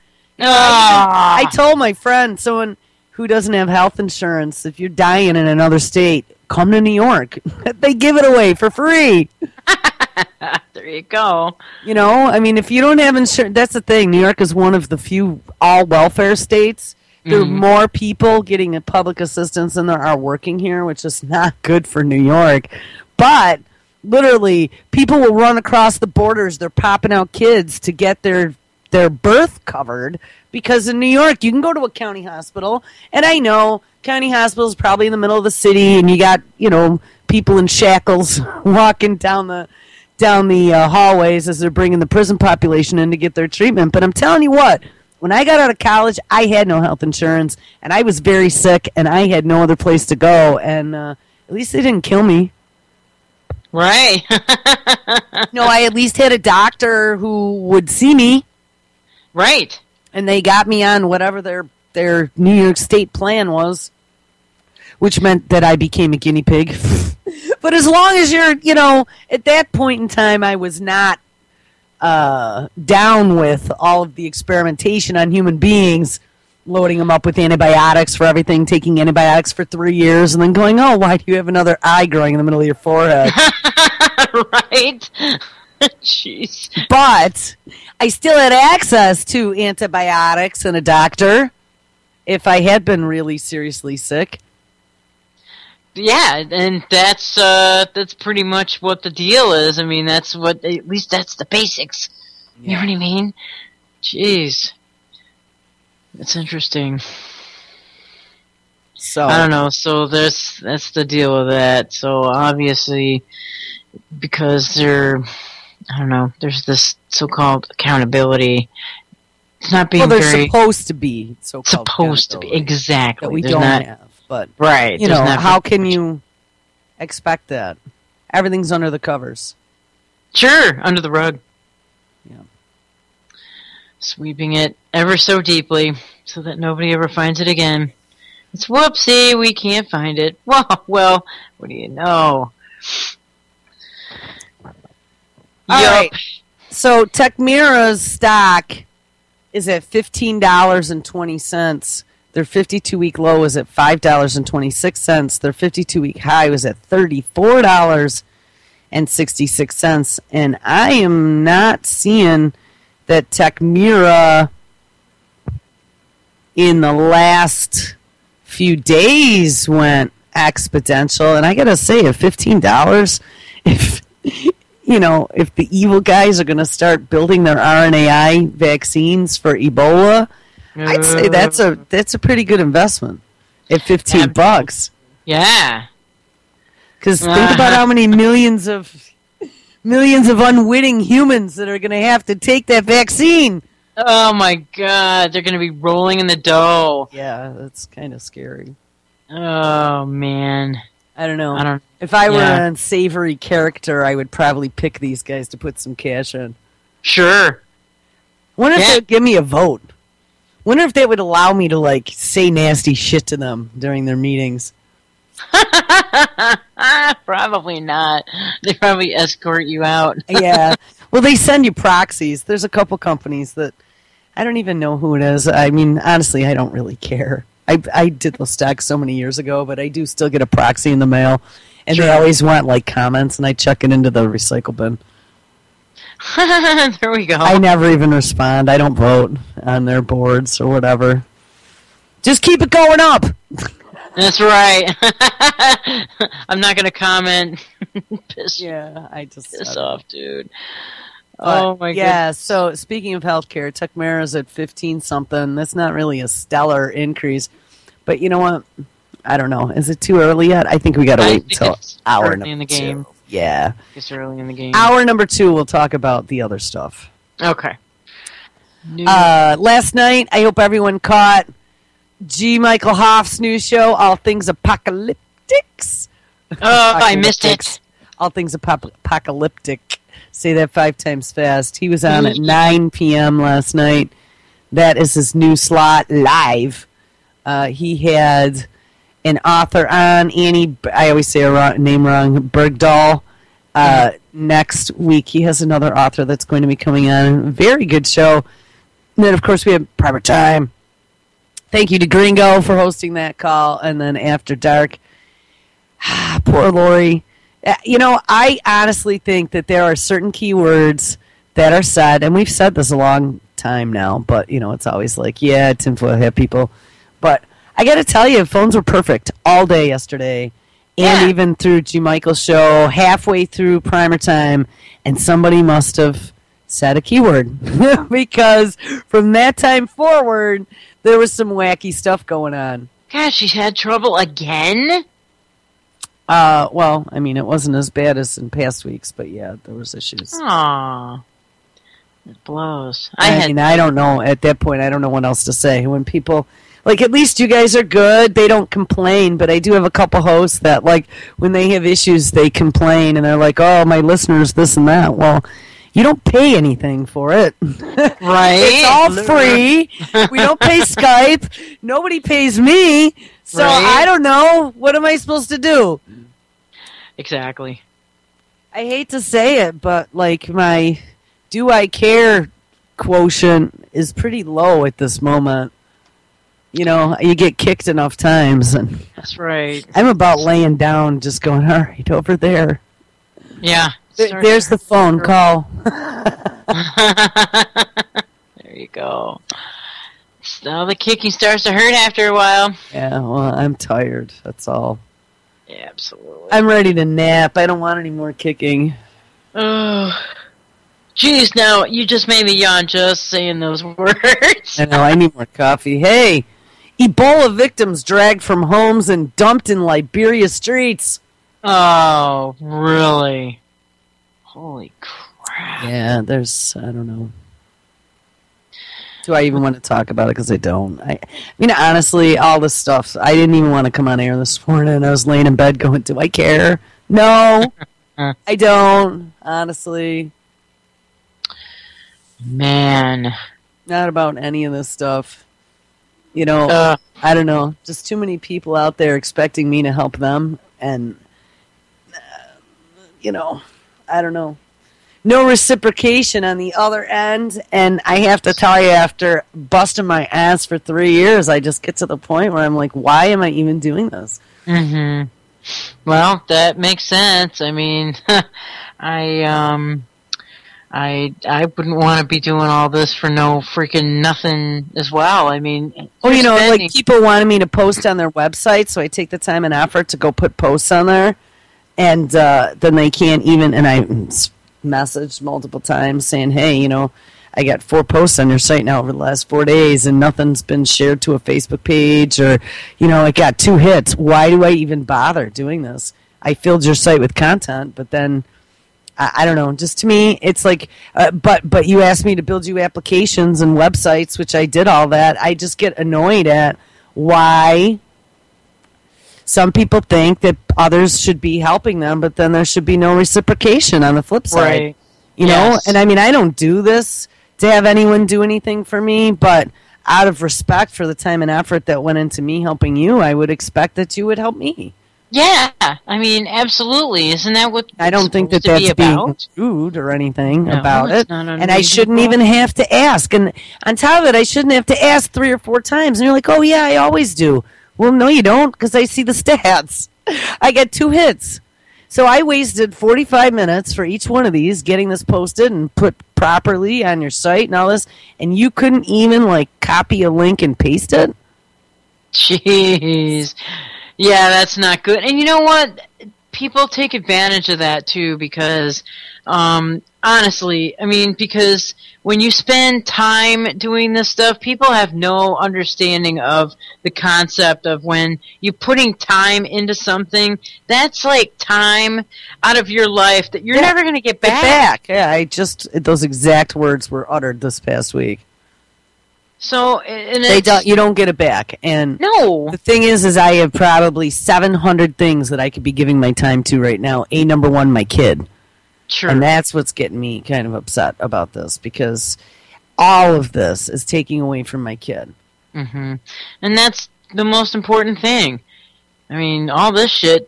I told my friend, someone who doesn't have health insurance, if you're dying in another state, come to New York. They give it away for free. There you go. If you don't have insurance, that's the thing. New York is one of the few all-welfare states. There are more people getting public assistance than there are working here, which is not good for New York. But, literally, people will run across the borders. They're popping out kids to get their birth covered, because in New York you can go to a county hospital, and I know county hospital is probably in the middle of the city, and you got people in shackles walking down the hallways as they're bringing the prison population in to get their treatment. But I'm telling you what, when I got out of college, I had no health insurance, and I was very sick, and I had no other place to go, and at least they didn't kill me. Right. No, I at least had a doctor who would see me. Right. And they got me on whatever their New York State plan was, which meant that I became a guinea pig. But as long as you're, at that point in time, I was not down with all of the experimentation on human beings, loading them up with antibiotics for everything, taking antibiotics for 3 years, and then going, oh, why do you have another eye growing in the middle of your forehead? Right. Jeez. But I still had access to antibiotics and a doctor if I had been really seriously sick. Yeah, and that's pretty much what the deal is. I mean, at least that's the basics. Yeah. You know what I mean? Jeez. That's interesting. So I don't know. So that's the deal with that. So obviously, because there's this so-called accountability. It's not being supposed to be supposed to be, exactly. That we don't have. But right, how can you expect that? Everything's under the covers. Sure, under the rug. Yeah. Sweeping it ever so deeply so that nobody ever finds it again. It's whoopsie, we can't find it. Well, what do you know? All right. So Techmira's stock is at $15.20. Their 52-week low is at $5.26. Their 52-week high was at $34.66. And I am not seeing that Techmira in the last few days went exponential. And I got to say, at $15, if the evil guys are going to start building their RNAi vaccines for Ebola, I'd say that's a pretty good investment at $15. Yeah. Because think about how many millions of unwitting humans that are going to have to take that vaccine. Oh my God, they're going to be rolling in the dough. Yeah, that's kind of scary. Oh man, I don't know. If I were an unsavory character, I would probably pick these guys to put some cash in. Sure. Wonder if they'd give me a vote. Wonder if they would allow me to like say nasty shit to them during their meetings. Probably not. They probably escort you out. Yeah. Well, they send you proxies. There's a couple companies that I don't even know who it is. I mean, honestly, I don't really care. I did the stack so many years ago, but I do still get a proxy in the mail, and they always want like comments, and I chuck it into the recycle bin. There we go. I never even respond. I don't vote on their boards or whatever. Just keep it going up. That's right. I'm not going to comment. Piss off, dude. Oh my god. Yeah, so speaking of healthcare, Tecmera's at 15-something. That's not really a stellar increase. But you know what? I don't know. Is it too early yet? I think we got to wait until hour number in the game. 2. Yeah. It's early in the game. Hour number 2, we'll talk about the other stuff. Okay. Last night, I hope everyone caught G. Michael Hoff's new show, All Things Apocalyptics. Oh, I missed it. All Things Apocalyptic. Say that 5 times fast. He was on at 9 p.m. last night. That is his new slot live. He had an author on, Annie, I always say her name wrong, Bergdahl. Next week, he has another author that's going to be coming on. Very good show. And then, of course, we have Private Time. Thank you to Gringo for hosting that call. And then After Dark. Poor Lori. You know, I honestly think that there are certain keywords that are said, and we've said this a long time now, but, you know, it's always like, yeah, tinfoil hat people. But I got to tell you, phones were perfect all day yesterday, and even through G. Michael's show, halfway through Primer Time, and somebody must have said a keyword. Because from that time forward, there was some wacky stuff going on. Gosh, she's had trouble again? Well, I mean, it wasn't as bad as in past weeks, but yeah, there was issues. Aww. It blows. I mean, I don't know. At that point, I don't know what else to say. When people, like, at least you guys are good. They don't complain, but I do have a couple hosts that, like, when they have issues, they complain, and they're like, oh, my listeners, this and that. Well, you don't pay anything for it. Right. It's all free. We don't pay Skype. Nobody pays me. So I don't know. What am I supposed to do? Exactly. I hate to say it, but like my do I care quotient is pretty low at this moment. You know, you get kicked enough times. And that's right. I'm about laying down, just going, all right, over there. Yeah. There's the phone call. There you go. So the kicking starts to hurt after a while. Yeah, well, I'm tired. That's all. Yeah, absolutely. I'm ready to nap. I don't want any more kicking. Oh, geez, now you just made me yawn just saying those words. I know, I need more coffee. Hey, Ebola victims dragged from homes and dumped in Liberia streets. Oh, really? Holy crap. Yeah, there's, I don't know. Do I even want to talk about it? Because I don't. I mean, honestly, all this stuff, I didn't even want to come on air this morning. I was laying in bed going, do I care? No, I don't, honestly. Man. Not about any of this stuff. You know, I don't know. Just too many people out there expecting me to help them. And, you know, I don't know. No reciprocation on the other end, and I have to tell you, after busting my ass for 3 years, I just get to the point where I'm like, why am I even doing this? Mm-hmm. Well, that makes sense. I mean, I wouldn't want to be doing all this for no freaking nothing as well. I mean, well, you know, like people wanted me to post on their website, so I take the time and effort to go put posts on there, and then they can't even, and I messaged multiple times saying, hey, you know, I got 4 posts on your site now over the last 4 days and nothing's been shared to a Facebook page, or, you know, it got 2 hits. Why do I even bother doing this? I filled your site with content, but then I don't know. Just to me, it's like, but you asked me to build you applications and websites, which I did all that. I just get annoyed at why some people think that others should be helping them, but then there should be no reciprocation on the flip side. Right. You know, and I mean, I don't do this to have anyone do anything for me, but out of respect for the time and effort that went into me helping you, I would expect that you would help me. Yeah, I mean, absolutely. Isn't that what I don't think that that's being rude or anything about it. And I shouldn't even have to ask. And on top of it, I shouldn't have to ask 3 or 4 times. And you're like, oh, yeah, I always do. Well, no, you don't, because I see the stats. I get 2 hits. So I wasted 45 minutes for each one of these, getting this posted and put properly on your site and all this. And you couldn't even, like, copy a link and paste it? Jeez. Yeah, that's not good. And you know what? People take advantage of that, too, because, honestly, I mean, because when you spend time doing this stuff, people have no understanding of the concept of when you're putting time into something, that's like time out of your life that you're never going to get back. Yeah, those exact words were uttered this past week. So you don't get it back. And no. The thing is I have probably 700 things that I could be giving my time to right now. Number one, my kid. Sure. And that's what's getting me kind of upset about this, because all of this is taking away from my kid. Mm-hmm. And that's the most important thing. I mean, all this shit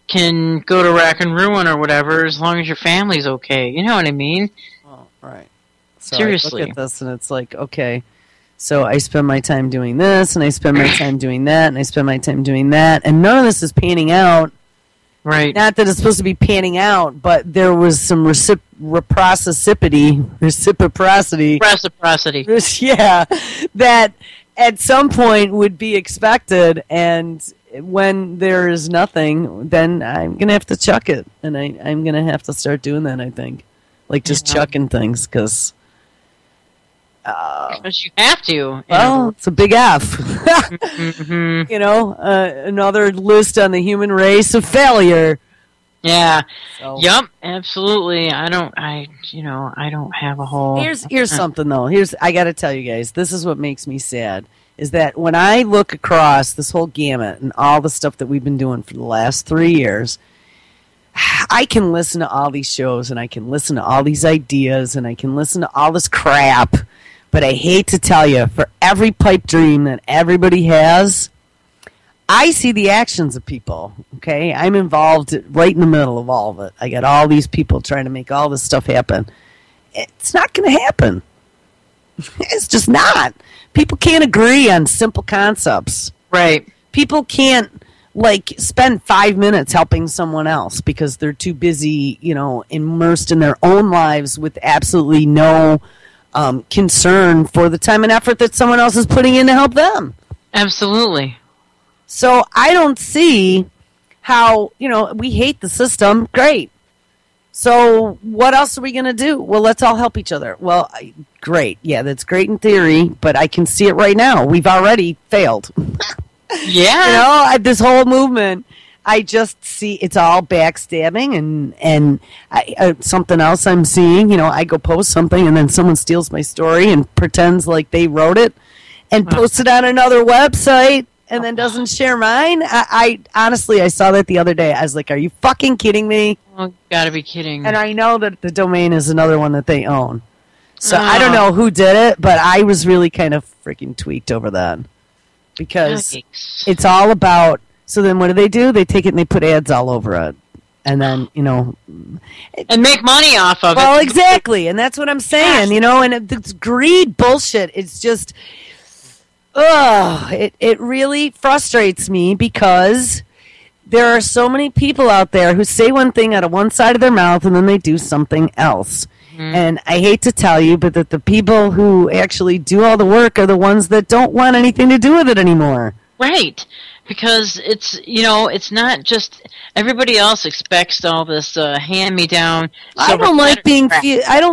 can go to rack and ruin or whatever as long as your family's okay. You know what I mean? Oh, right. So seriously. I look at this and it's like, okay, so I spend my time doing this, and I spend my time doing that, and I spend my time doing that, and none of this is panning out. Right. Not that it's supposed to be panning out, but there was some reciprocity. Yeah, that at some point would be expected, and when there is nothing, then I'm going to have to chuck it, and I'm going to have to start doing that, I think. Like, just chucking things, because you have to. Well, it's a big F. Mm-hmm. You know, another list on the human race of failure. Yeah. So. Yep. Absolutely. I don't have a whole. Here's something though. I got to tell you guys. This is what makes me sad. Is that when I look across this whole gamut and all the stuff that we've been doing for the last 3 years, I can listen to all these shows and I can listen to all these ideas and I can listen to all this crap. But I hate to tell you, for every pipe dream that everybody has, I see the actions of people, okay? I'm involved right in the middle of all of it. I got all these people trying to make all this stuff happen. It's not going to happen. It's just not. People can't agree on simple concepts. Right. People can't, spend 5 minutes helping someone else because they're too busy, immersed in their own lives with absolutely no concern for the time and effort that someone else is putting in to help them. Absolutely. So I don't see how, we hate the system. Great. So what else are we going to do? Well, let's all help each other. Well, great. Yeah, that's great in theory, but I can see it right now. We've already failed. Yeah. This whole movement, I just see it's all backstabbing and something else I'm seeing. I go post something and then someone steals my story and pretends like they wrote it and posts it on another website and then doesn't share mine. I honestly, I saw that the other day. I was like, are you fucking kidding me? Oh, gotta be kidding. And I know that the domain is another one that they own. So I don't know who did it, but I was really kind of freaking tweaked over that. Because it's all about... So then what do? They take it and they put ads all over it. And then, and make money off of it. Well, exactly. And that's what I'm saying, and it's greed bullshit. It's just, it really frustrates me because there are so many people out there who say one thing out of one side of their mouth and then they do something else. Mm-hmm. And I hate to tell you, but that the people who actually do all the work are the ones that don't want anything to do with it anymore. Right. Because it's not just everybody else expects all this hand-me-down. I don't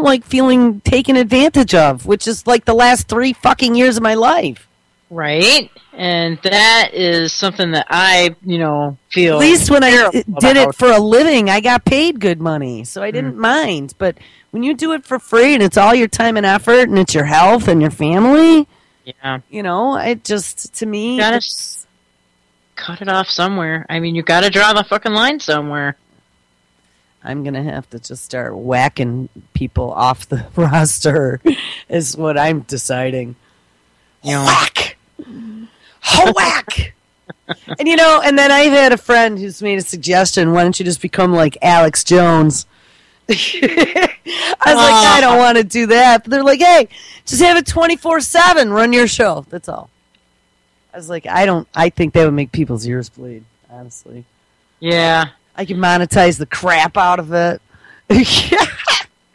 like feeling taken advantage of, which is like the last 3 fucking years of my life. Right? And that is something that I, feel. At least when I did about. it for a living, I got paid good money, so I didn't mind. But when you do it for free and it's all your time and effort and it's your health and your family, yeah, it just, to me, it's... cut it off somewhere. I mean, you got to draw the fucking line somewhere. I'm going to have to just start whacking people off the roster is what I'm deciding. Whack! Whack! And and then I've had a friend who's made a suggestion. Why don't you just become like Alex Jones? I was like, I don't want to do that. But they're like, hey, just have it 24/7. Run your show. That's all. I was like, I think that would make people's ears bleed, honestly. Yeah. I could monetize the crap out of it.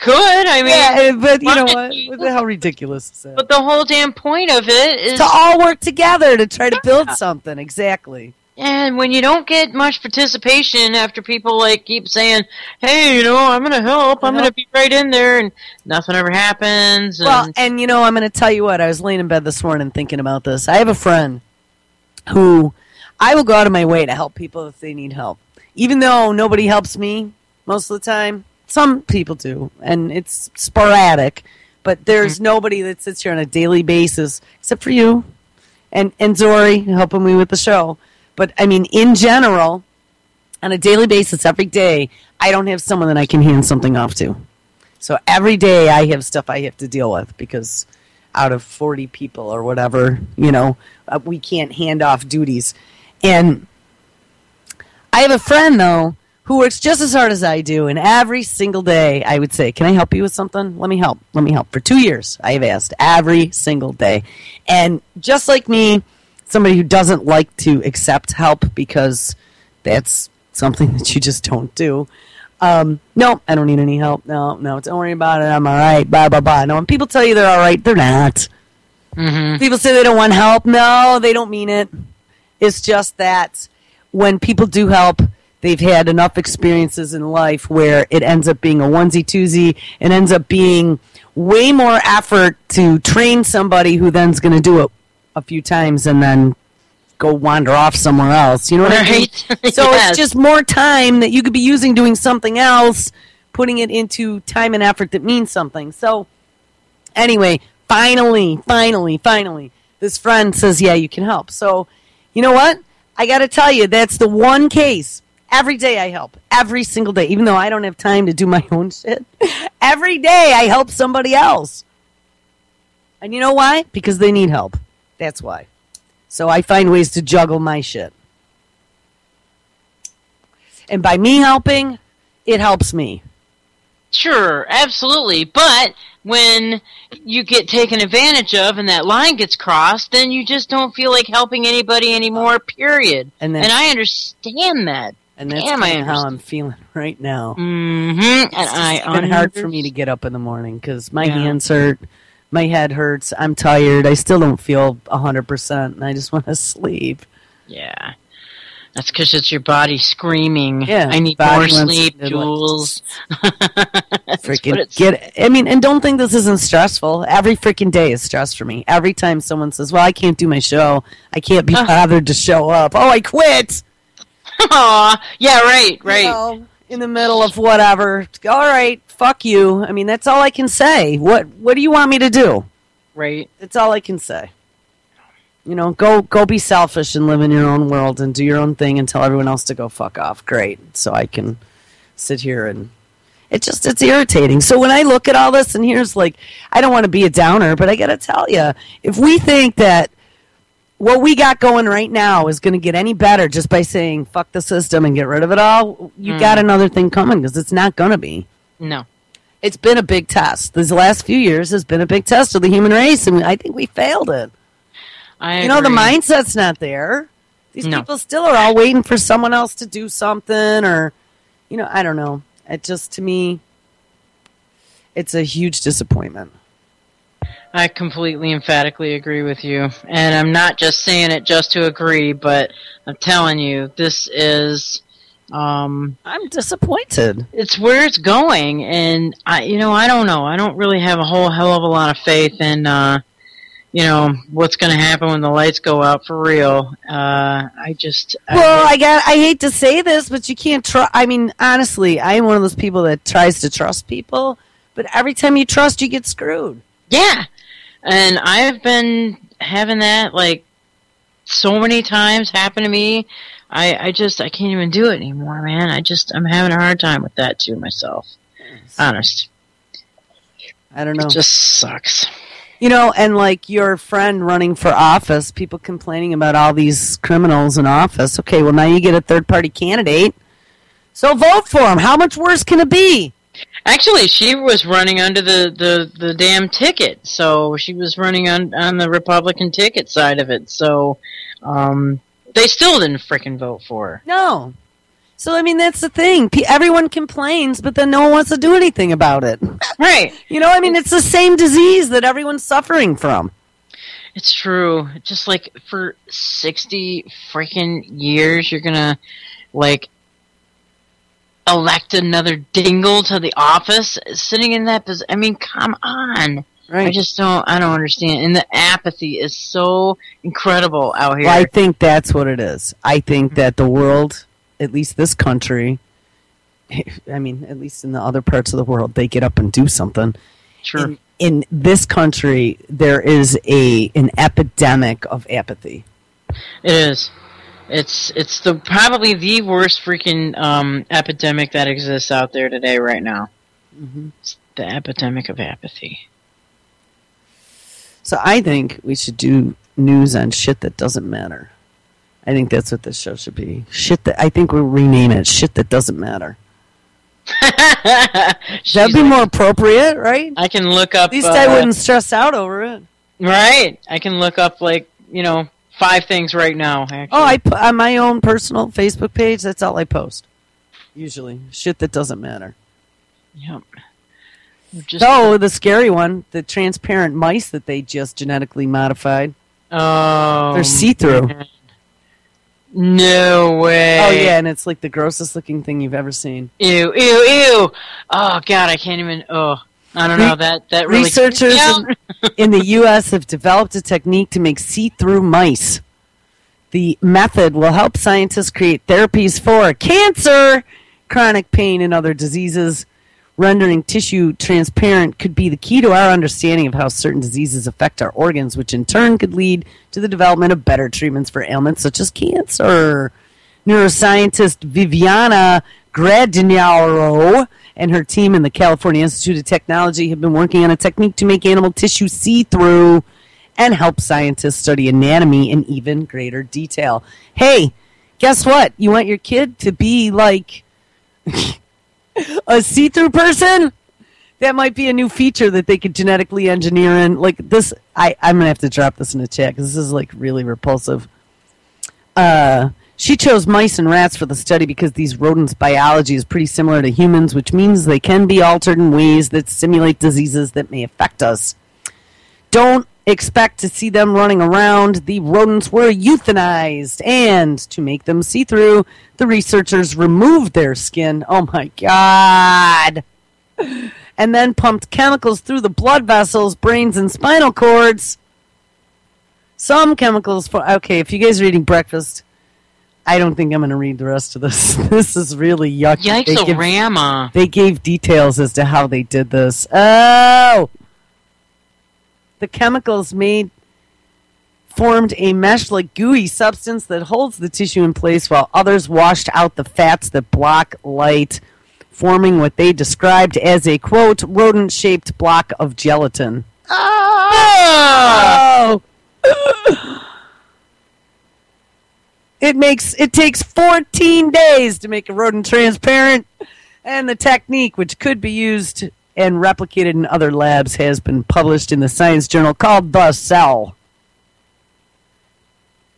Could, I mean... Yeah, but you know what? How ridiculous is that? But the whole damn point of it is... to all work together to try to build something, exactly. And when you don't get much participation after people, keep saying, hey, I'm going to help, I'm going to be right in there, and nothing ever happens. Well, and I'm going to tell you what, I was laying in bed this morning thinking about this. I have a friend who I will go out of my way to help people if they need help. Even though nobody helps me most of the time. Some people do, and it's sporadic, but there's nobody that sits here on a daily basis, except for you and Zori helping me with the show. But, I mean, in general, on a daily basis, every day, I don't have someone that I can hand something off to. So every day I have stuff I have to deal with because out of 40 people or whatever, we can't hand off duties. And I have a friend, though, who works just as hard as I do, and every single day I would say, can I help you with something? Let me help. For 2 years, I have asked every single day. And just like me, somebody who doesn't like to accept help because that's something that you just don't do. No, I don't need any help. No, don't worry about it. I'm all right. Blah, blah, blah. No, when people tell you they're all right, they're not. Mm-hmm. People say they don't want help. No, they don't mean it. It's just that when people do help, they've had enough experiences in life where it ends up being a onesie-twosie. It ends up being way more effort to train somebody who then's going to do it a few times and then go wander off somewhere else. You know what I mean? So yes. It's just more time that you could be using doing something else, putting it into time and effort that means something. So anyway, finally, this friend says, yeah, you can help. So you know what? I got to tell you, that's the one case. Every day I help. Every single day. Even though I don't have time to do my own shit. Every day I help somebody else. And you know why? Because they need help. That's why. So I find ways to juggle my shit. And by me helping, it helps me. Sure, absolutely. But when you get taken advantage of and that line gets crossed, then you just don't feel like helping anybody anymore, period. And I understand that. And that's kind of how I'm feeling right now. Mm-hmm. It's been hard for me to get up in the morning because my hands hurt, my head hurts, I'm tired, I still don't feel 100%, and I just want to sleep. Yeah. That's because it's your body screaming, I need more sleep, Jules. And don't think this isn't stressful. Every freaking day is stress for me. Every time someone says, well, I can't do my show, I can't be bothered to show up. Oh, I quit! Aw, yeah, right. In the middle of whatever. All right, fuck you. I mean, that's all I can say. What do you want me to do? Right. That's all I can say. Go be selfish and live in your own world and do your own thing and tell everyone else to go fuck off. Great. So I can sit here and it's irritating. So when I look at all this and here's I don't want to be a downer, but I got to tell you, if we think that what we got going right now is going to get any better just by saying fuck the system and get rid of it all, you got another thing coming because it's not going to be. No. It's been a big test. These last few years has been a big test of the human race, and I think we failed it. I agree. The mindset's not there. These people still are all waiting for someone else to do something or, I don't know. It just, to me, it's a huge disappointment. I completely emphatically agree with you. And I'm not just saying it just to agree, but I'm telling you, this is... I'm disappointed. It's where it's going, and I don't know. I don't really have a whole hell of a lot of faith in, what's going to happen when the lights go out for real. I hate to say this, but you can't trust. I mean, honestly, I am one of those people that tries to trust people, but every time you trust, you get screwed. Yeah, and I've been having that like so many times happen to me. I can't even do it anymore, man. I'm having a hard time with that too myself. Honest. I don't know. It just sucks. And like your friend running for office, people complaining about all these criminals in office. Okay, well now you get a third-party candidate, so vote for him. How much worse can it be? Actually, she was running under the damn ticket, so she was running on the Republican ticket side of it. So they still didn't frickin' vote for her. No. So, I mean, that's the thing. Everyone complains, but then no one wants to do anything about it. Right. It's the same disease that everyone's suffering from. It's true. Just like for 60 freaking years, you're going to, like, elect another dingle to the office sitting in that position. I mean, come on. Right. I don't understand. And the apathy is so incredible out here. Well, I think that's what it is. I think that the world, at least this country, I mean, at least in the other parts of the world, they get up and do something. Sure. In this country, there is an epidemic of apathy. It is. It's probably the worst freaking epidemic that exists out there today right now. Mm-hmm. It's the epidemic of apathy. So I think we should do news on shit that doesn't matter. I think that's what this show should be. I think we'll rename it Shit That Doesn't Matter. That'd be more appropriate, right? I can look up... At least I wouldn't stress out over it. Right. I can look up, 5 things right now, actually. Oh, on my own personal Facebook page, that's all I post. Usually. Shit that doesn't matter. Yep. The scary one, the transparent mice that they just genetically modified. Oh. They're see-through. Man. No way. Oh, yeah, and it's like the grossest looking thing you've ever seen. Ew, ew, ew. Oh, God, I can't even... Oh, I don't know. That really... Researchers in the U.S. have developed a technique to make see-through mice. The method will help scientists create therapies for cancer, chronic pain, and other diseases. Rendering tissue transparent could be the key to our understanding of how certain diseases affect our organs, which in turn could lead to the development of better treatments for ailments such as cancer. Neuroscientist Viviana Gradignaro and her team in the California Institute of Technology have been working on a technique to make animal tissue see-through and help scientists study anatomy in even greater detail. Hey, guess what? You want your kid to be like... a see-through person? That might be a new feature that they could genetically engineer in. Like this, I'm going to have to drop this in the chat because this is like really repulsive. She chose mice and rats for the study because these rodents' biology is pretty similar to humans, which means they can be altered in ways that simulate diseases that may affect us. Don't expect to see them running around. The rodents were euthanized, and to make them see-through, the researchers removed their skin. Oh my God! And then pumped chemicals through the blood vessels, brains, and spinal cords. Some chemicals for... Okay, if you guys are eating breakfast, I don't think I'm going to read the rest of this. This is really yucky. Yikes-o-rama. They gave details as to how they did this. Oh! The chemicals formed a mesh-like gooey substance that holds the tissue in place, while others washed out the fats that block light, forming what they described as a, quote, rodent-shaped block of gelatin. Oh! It takes 14 days to make a rodent transparent, and the technique, which could be used and replicated in other labs, has been published in the science journal called The Cell.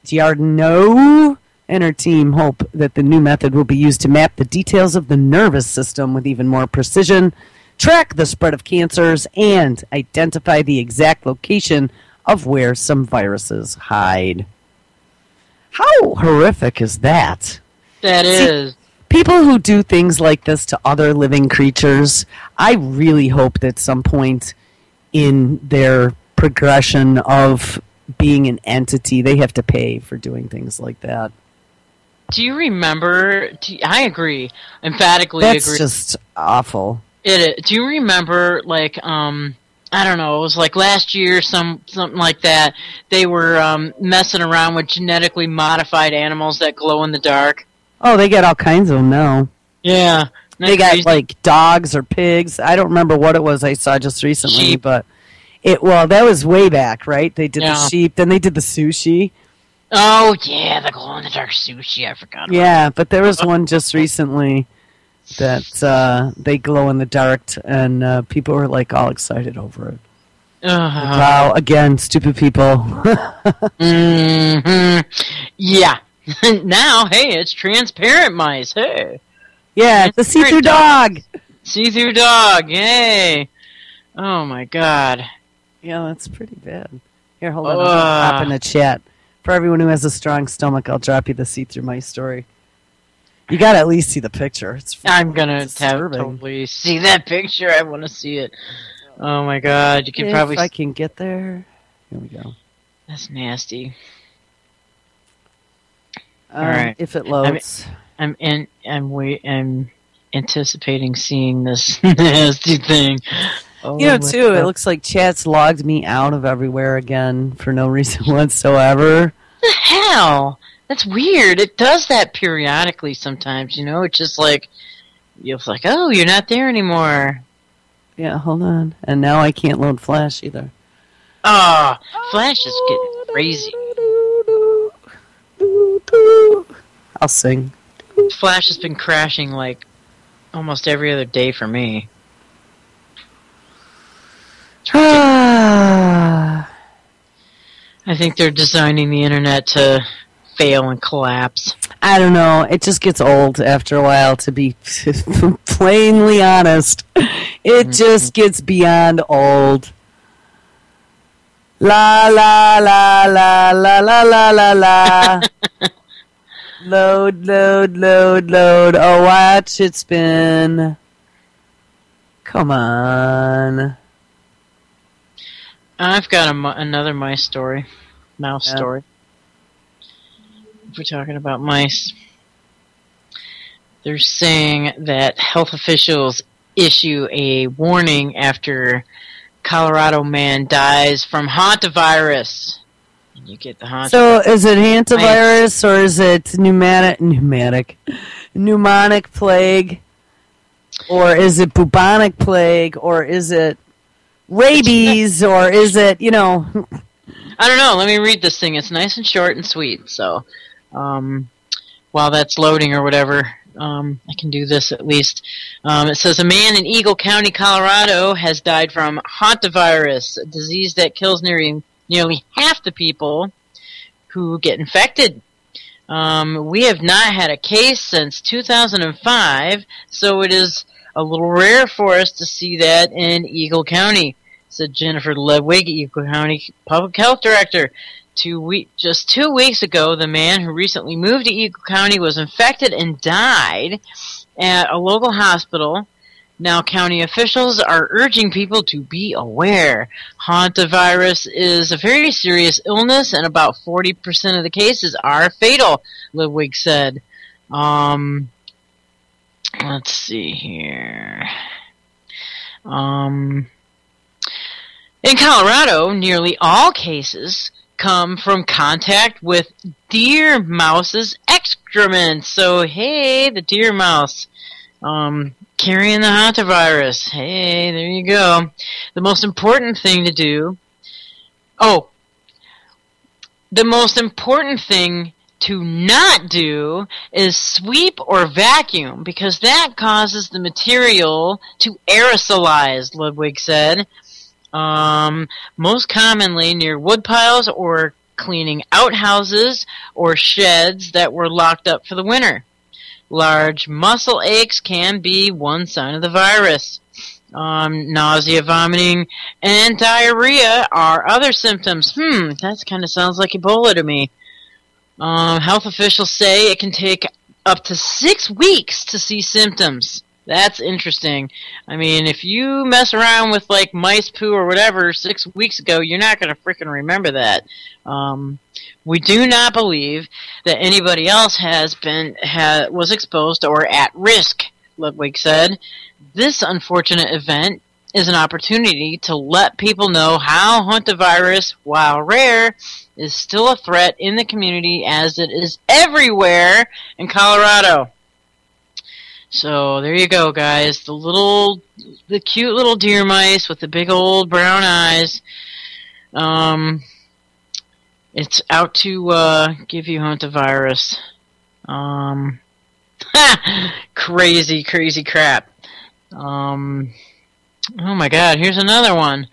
Giardino and her team hope that the new method will be used to map the details of the nervous system with even more precision, track the spread of cancers, and identify the exact location of where some viruses hide. How horrific is that? That is. People who do things like this to other living creatures, I really hope that at some point in their progression of being an entity. They have to pay for doing things like that. Do you remember? I agree, emphatically That's agree. just awful. Do you remember, like, I don't know, it was like last year, something like that. They were messing around with genetically modified animals that glow in the dark. Oh, they got all kinds of them now. Yeah. They got like dogs or pigs. I don't remember what it was I saw just recently, sheep. But that was way back, right? They did the sheep, then they did the sushi. Oh yeah, the glow in the dark sushi. I forgot. Yeah, but there was one just recently that they glow in the dark, and people were like all excited over it. Wow, again, stupid people. Yeah. Now, hey, it's transparent mice. Hey. Yeah, it's a see-through dog. See-through dog. Yay. Oh my God. Yeah, that's pretty bad. Here, hold on. I'll pop in the chat. For everyone who has a strong stomach, I'll drop you the see-through mice story. You gotta at least see the picture. I'm gonna totally see that picture. I want to see it. Oh my God! You can probably. If I can get there. Here we go. That's nasty. All right. If it loads. I'm anticipating seeing this nasty thing. Oh, too, it looks like chat's logged me out of everywhere again for no reason whatsoever. What the hell? That's weird. It does that periodically sometimes, It's just like, you're like, oh, you're not there anymore. Yeah, hold on. And now I can't load Flash either. Flash is getting crazy. I'll sing. Flash has been crashing like almost every other day for me. I think they're designing the internet to fail and collapse. I don't know. It just gets old after a while, to be plainly honest. It just gets beyond old. La la la la la la la la la. Load, load, load, load. Oh, watch it spin. Come on. I've got another mouse story. If we're talking about mice, they're saying that health officials issue a warning after Colorado man dies from hantavirus. And you get the hantavirus. So is it hantavirus or is it pneumonic plague? Or is it bubonic plague? Or is it rabies? Or is it, I don't know. Let me read this thing. It's nice and short and sweet. So while that's loading or whatever, I can do this at least. It says a man in Eagle County, Colorado has died from hantavirus, a disease that kills nearly half the people who get infected. We have not had a case since 2005, so it is a little rare for us to see that in Eagle County, said Jennifer Ledwig, Eagle County Public Health Director. Just 2 weeks ago, the man who recently moved to Eagle County was infected and died at a local hospital. Now, county officials are urging people to be aware. Hantavirus is a very serious illness, and about 40% of the cases are fatal, Ledwig said. Let's see here. In Colorado, nearly all cases come from contact with deer mouse's excrement. So, hey, the deer mouse carrying the hantavirus. Hey, there you go. The most important thing to not do is sweep or vacuum, because that causes the material to aerosolize, Ludwig said. Most commonly near woodpiles or cleaning outhouses or sheds that were locked up for the winter. Large muscle aches can be one sign of the virus. Nausea, vomiting, and diarrhea are other symptoms. That kind of sounds like Ebola to me. Health officials say it can take up to 6 weeks to see symptoms. That's interesting. I mean, if you mess around with like mice poo or whatever 6 weeks ago, you're not going to freaking remember that. We do not believe that anybody else was exposed or at risk, Ludwig said. This unfortunate event is an opportunity to let people know how hantavirus, while rare, is still a threat in the community as it is everywhere in Colorado. So there you go, guys. The cute little deer mice with the big old brown eyes. It's out to give you hantavirus. Crazy, crazy crap. Oh my God! Here's another one.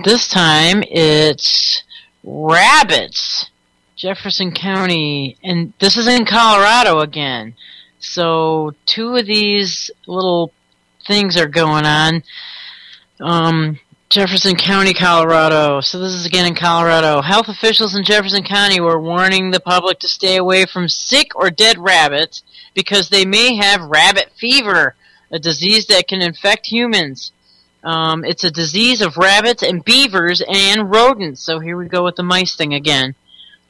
This time it's rabbits. Jefferson County, and this is in Colorado again. So 2 of these little things are going on. Jefferson County, Colorado. So this is again in Colorado. Health officials in Jefferson County were warning the public to stay away from sick or dead rabbits because they may have rabbit fever, a disease that can infect humans. It's a disease of rabbits and beavers and rodents. So here we go with the mice thing again.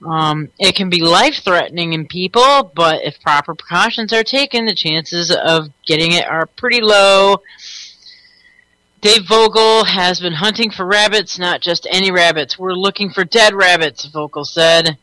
It can be life-threatening in people, but if proper precautions are taken, the chances of getting it are pretty low. Dave Vogel has been hunting for rabbits, not just any rabbits. We're looking for dead rabbits, Vogel said.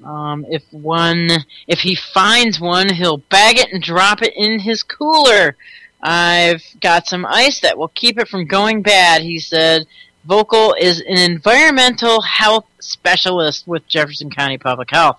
If he finds one, he'll bag it and drop it in his cooler. I've got some ice that will keep it from going bad, he said. Vogel is an environmental health specialist with Jefferson County Public Health.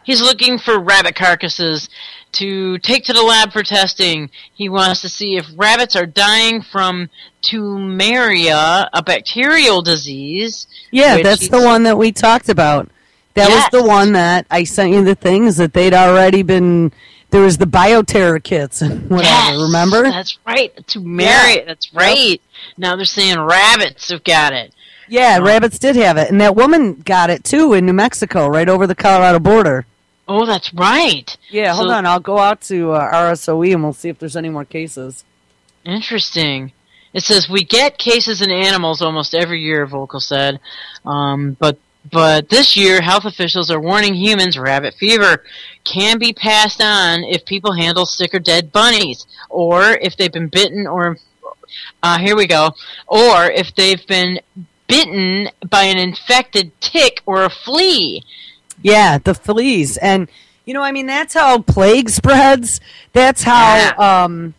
He's looking for rabbit carcasses to take to the lab for testing. He wants to see if rabbits are dying from tumeria, a bacterial disease. Yeah, that's the one that we talked about. That was the one that I sent you the things that they'd already been... There was the bioterror kits and whatever, remember? That's right. Tumeria, that's right. Yep. Now they're saying rabbits have got it. Yeah, rabbits did have it. And that woman got it, too, in New Mexico, right over the Colorado border. Oh, that's right. Yeah, hold on. I'll go out to RSOE and we'll see if there's any more cases. Interesting. It says, we get cases in animals almost every year, Vogel said. But this year, health officials are warning humans rabbit fever can be passed on if people handle sick or dead bunnies, or if they've been bitten or if they've been bitten by an infected tick or a flea. Yeah, the fleas. And, that's how plague spreads. That's how,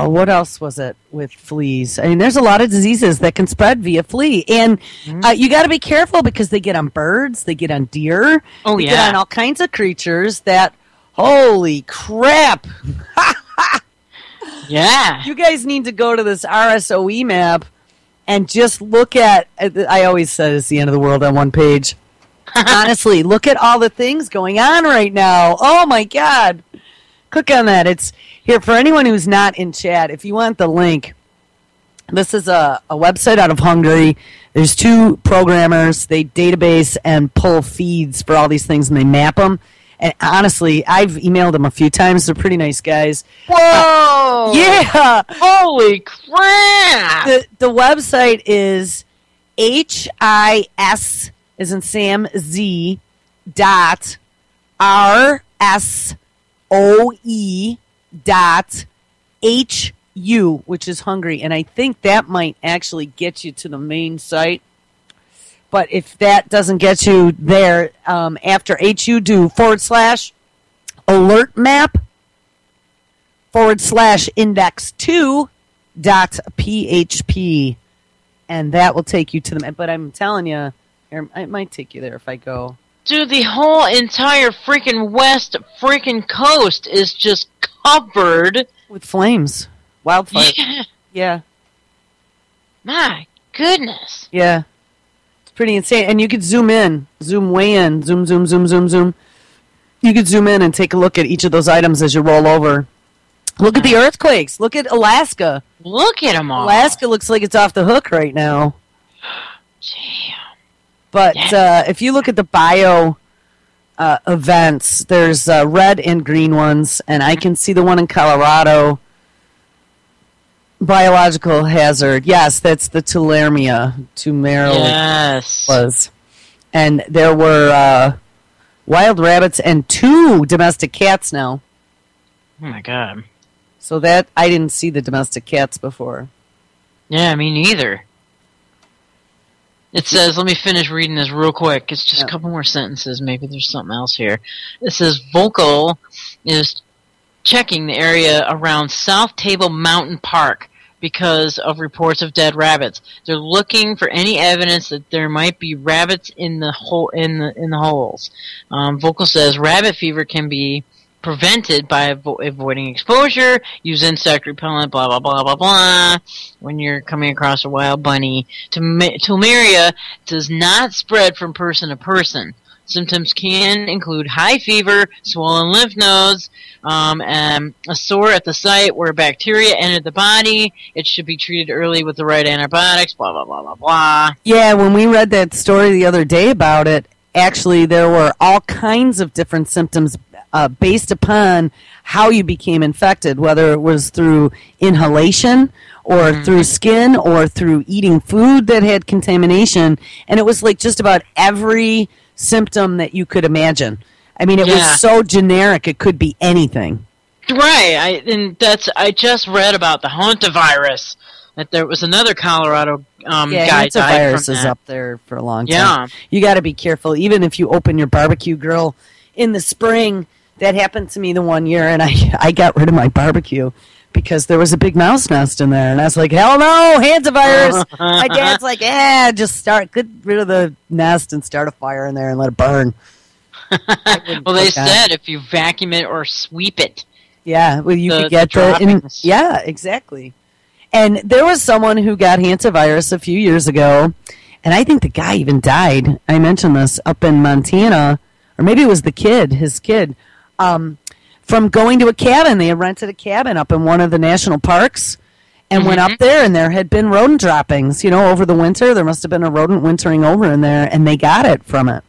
what else was it with fleas? I mean, there's a lot of diseases that can spread via flea. And you got to be careful because they get on birds, they get on deer, they get on all kinds of creatures that, holy crap. Yeah. You guys need to go to this RSOE map and just look at, I always said it's the end of the world on one page. Honestly, look at all the things going on right now. Oh, my God. Click on that. It's here for anyone who's not in chat. If you want the link, this is a website out of Hungary. There's 2 programmers. They database and pull feeds for all these things, and they map them. And honestly, I've emailed them a few times. They're pretty nice guys. Whoa! Yeah! Holy crap! The website is HIS, as in Sam, Z, dot, RSOE, dot, HU, which is Hungary. And I think that might actually get you to the main site. But if that doesn't get you there, after HU, do /alert map /index2.php. And that will take you to them. But I'm telling you, it might take you there if I go. Dude, the whole entire freaking west freaking coast is just covered with flames. Wildfire. Yeah. My goodness. Yeah. Pretty insane. And you could zoom in, zoom way in, zoom. You could zoom in and take a look at each of those items as you roll over. Look at the earthquakes. Look at Alaska. Look at them all. Alaska looks like it's off the hook right now. Damn. But if you look at the events. There's red and green ones, and I can see the one in Colorado. Biological hazard. Yes, that's the tularemia. Yes. Was. And there were wild rabbits and 2 domestic cats now. Oh my god. So that, I didn't see the domestic cats before. Yeah, me neither. It says, let me finish reading this real quick. It's just a couple more sentences. Maybe there's something else here. It says, Vocal is checking the area around South Table Mountain Park because of reports of dead rabbits. They're looking for any evidence that there might be rabbits in the holes. Vocal says rabbit fever can be prevented by avoiding exposure, use insect repellent, blah, blah, blah, blah, blah. When you're coming across a wild bunny, tularemia does not spread from person to person. Symptoms can include high fever, swollen lymph nodes, and a sore at the site where bacteria entered the body. It should be treated early with the right antibiotics, blah, blah, blah, blah, blah. Yeah, when we read that story the other day about it, actually there were all kinds of different symptoms based upon how you became infected, whether it was through inhalation or through skin or through eating food that had contamination. And it was like just about every symptom that you could imagine. I mean, it was so generic, it could be anything. Right. I just read about the hantavirus, that there was another Colorado guy died from virus is that. up there for a long time. Yeah. You got to be careful. Even if you open your barbecue grill in the spring, that happened to me the one year, and I got rid of my barbecue because there was a big mouse nest in there, and I was like, hell no, hantavirus. My dad's like, just get rid of the nest and start a fire in there and let it burn. Well, they said if you vacuum it or sweep it. Yeah, well, you could get yeah, exactly. And there was someone who got hantavirus a few years ago, and I think the guy even died. I mentioned this up in Montana, or maybe it was his kid, from going to a cabin. They had rented a cabin up in one of the national parks and went up there, and there had been rodent droppings. Over the winter, there must have been a rodent wintering over in there, and they got it from it.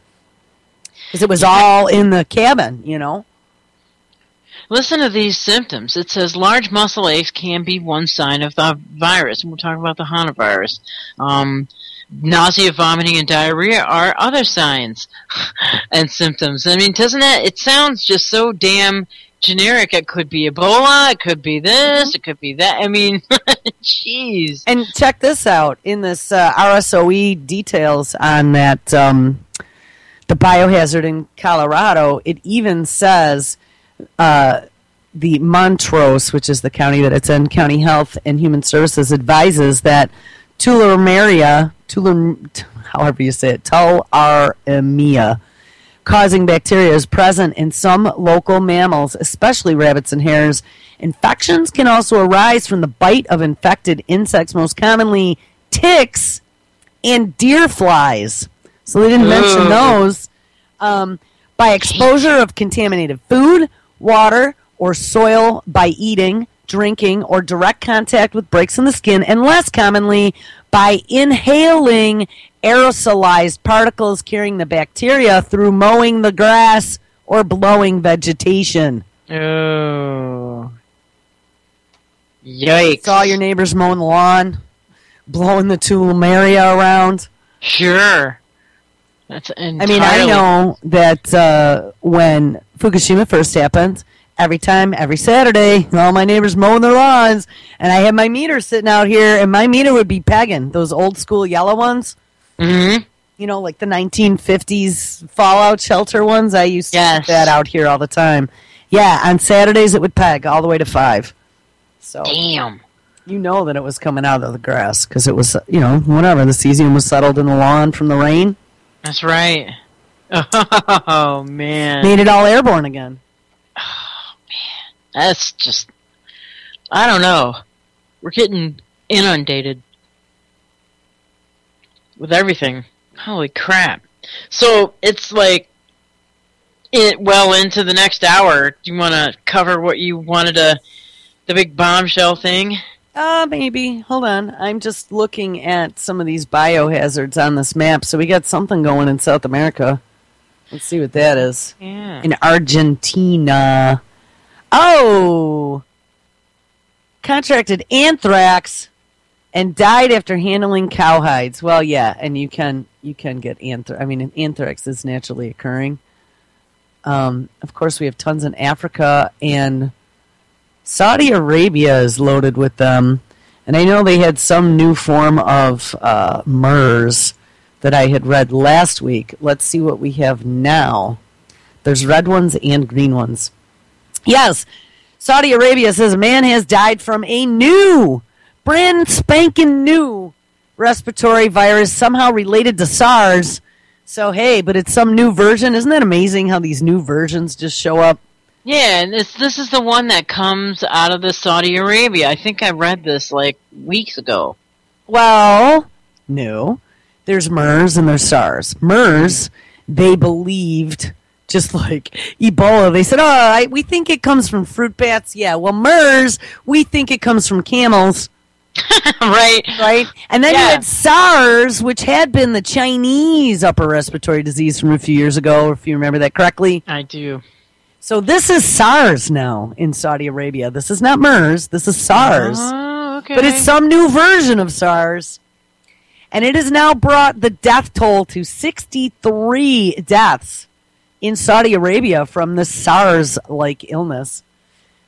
Because it was all in the cabin, Listen to these symptoms. It says large muscle aches can be one sign of the virus. And we're talking about the hantavirus. Nausea, vomiting, and diarrhea are other signs and symptoms. I mean, doesn't it sounds just so damn generic. It could be Ebola, it could be this, it could be that. I mean, jeez. And check this out. In this RSOE details on that, the biohazard in Colorado, it even says the Montrose, which is the county that it's in, County Health and Human Services advises that tularemia, however you say it, tularemia, causing bacteria is present in some local mammals, especially rabbits and hares. Infections can also arise from the bite of infected insects, most commonly ticks and deer flies. So they didn't mention those. By exposure of contaminated food, water, or soil by eating, drinking, or direct contact with breaks in the skin, and less commonly by inhaling aerosolized particles carrying the bacteria through mowing the grass or blowing vegetation. Oh. Yikes. Saw your neighbors mowing the lawn, blowing the tularemia around. Sure. That's entirely... I mean, I know that when Fukushima first happened, every Saturday, all my neighbors mowing their lawns, and I had my meter sitting out here, and my meter would be pegging, those old school yellow ones. Mm-hmm. Like the 1950s fallout shelter ones. I used to do that out here all the time. Yeah, on Saturdays it would peg all the way to 5. So damn. You know that it was coming out of the grass, because it was, whatever, the cesium was settled in the lawn from the rain. That's right. Oh, man. Made it all airborne again. Oh, man. That's just... I don't know. We're getting inundated with everything. Holy crap. So, it's like... well into the next hour. Do you want to cover what you wanted to... the big bombshell thing? Maybe. Hold on. I'm just looking at some of these biohazards on this map. So we got something going in South America. Let's see what that is. Yeah. In Argentina. Oh! Contracted anthrax and died after handling cowhides. Well, yeah, and you can get anthrax. I mean, anthrax is naturally occurring. Of course, we have tons in Africa, and Saudi Arabia is loaded with them. And I know they had some new form of MERS that I had read last week. Let's see what we have now. There's red ones and green ones. Yes, Saudi Arabia says a man has died from a new, brand spanking new respiratory virus somehow related to SARS. So, hey, but it's some new version. Isn't that amazing how these new versions just show up? Yeah, and this is the one that comes out of the Saudi Arabia. I think I read this like weeks ago. Well, no. There's MERS and there's SARS. MERS, they believed, just like Ebola, they said, we think it comes from fruit bats. Yeah, well, MERS, we think it comes from camels. Right? And then you had SARS, which had been the Chinese upper respiratory disease from a few years ago, if you remember that correctly. I do. So this is SARS now in Saudi Arabia. This is not MERS. This is SARS. Oh, okay. But it's some new version of SARS. And it has now brought the death toll to 63 deaths in Saudi Arabia from the SARS-like illness.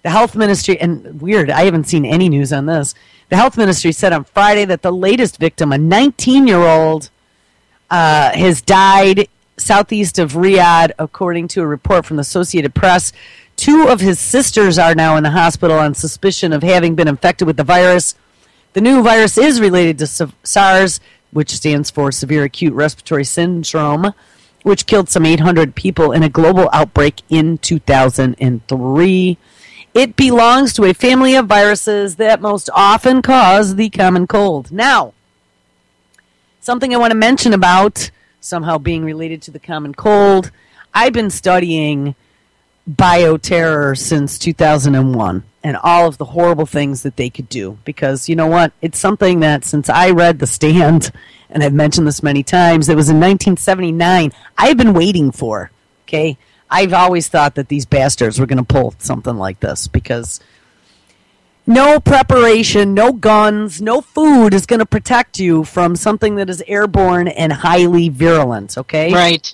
The health ministry, and weird, I haven't seen any news on this. The health ministry said on Friday that the latest victim, a 19-year-old, has died southeast of Riyadh, according to a report from the Associated Press. 2 of his sisters are now in the hospital on suspicion of having been infected with the virus. The new virus is related to SARS, which stands for Severe Acute Respiratory Syndrome, which killed some 800 people in a global outbreak in 2003. It belongs to a family of viruses that most often cause the common cold. Now, something I want to mention about somehow being related to the common cold. I've been studying bioterror since 2001 and all of the horrible things that they could do. Because, you know what? It's something that since I read The Stand, and I've mentioned this many times, it was in 1979, I've been waiting for, okay? I've always thought that these bastards were going to pull something like this because no preparation, no guns, no food is going to protect you from something that is airborne and highly virulent, okay? Right.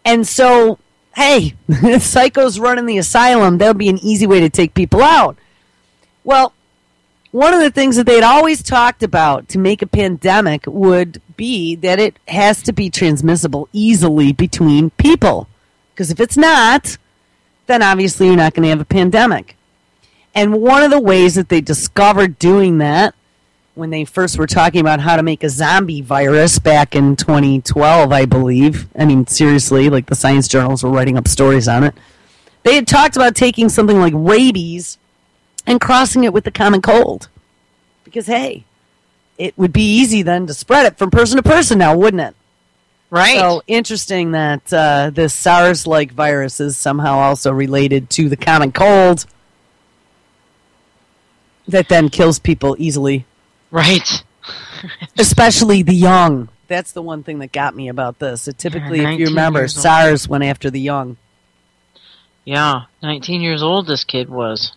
And so, hey, if psychos running the asylum, that would be an easy way to take people out. Well, one of the things that they'd always talked about to make a pandemic would be that it has to be transmissible easily between people. Because if it's not, then obviously you're not going to have a pandemic. And one of the ways that they discovered doing that, when they first were talking about how to make a zombie virus back in 2012, I believe. I mean, seriously, like the science journals were writing up stories on it. They had talked about taking something like rabies and crossing it with the common cold. Because, hey, it would be easy then to spread it from person to person now, wouldn't it? Right. So interesting that this SARS-like virus is somehow also related to the common cold that then kills people easily. Right. Especially the young. That's the one thing that got me about this. It typically, if you remember, SARS went after the young. Yeah, 19 years old this kid was.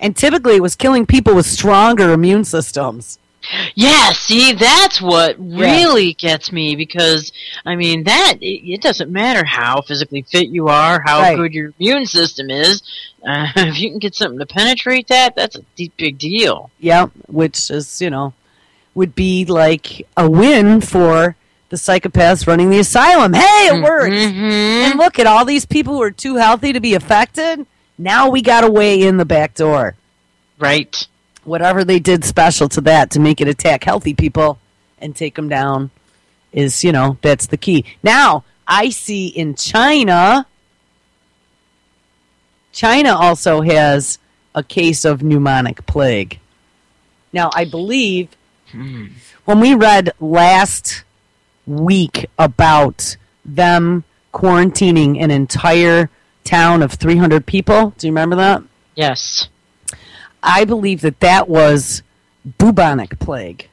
And typically it was killing people with stronger immune systems. Yeah, see, that's what really gets me because, I mean, it doesn't matter how physically fit you are, how good your immune system is. If you can get something to penetrate that, that's a big deal. Yeah, which is, would be like a win for the psychopaths running the asylum. Hey, it works! Mm-hmm. And look at all these people who are too healthy to be affected. Now we got a way in the back door. Right. Whatever they did special to that to make it attack healthy people and take them down is, that's the key. Now, I see in China also has a case of pneumonic plague. Now, I believe when we read last week about them quarantining an entire town of 300 people, do you remember that? Yes. I believe that was bubonic plague.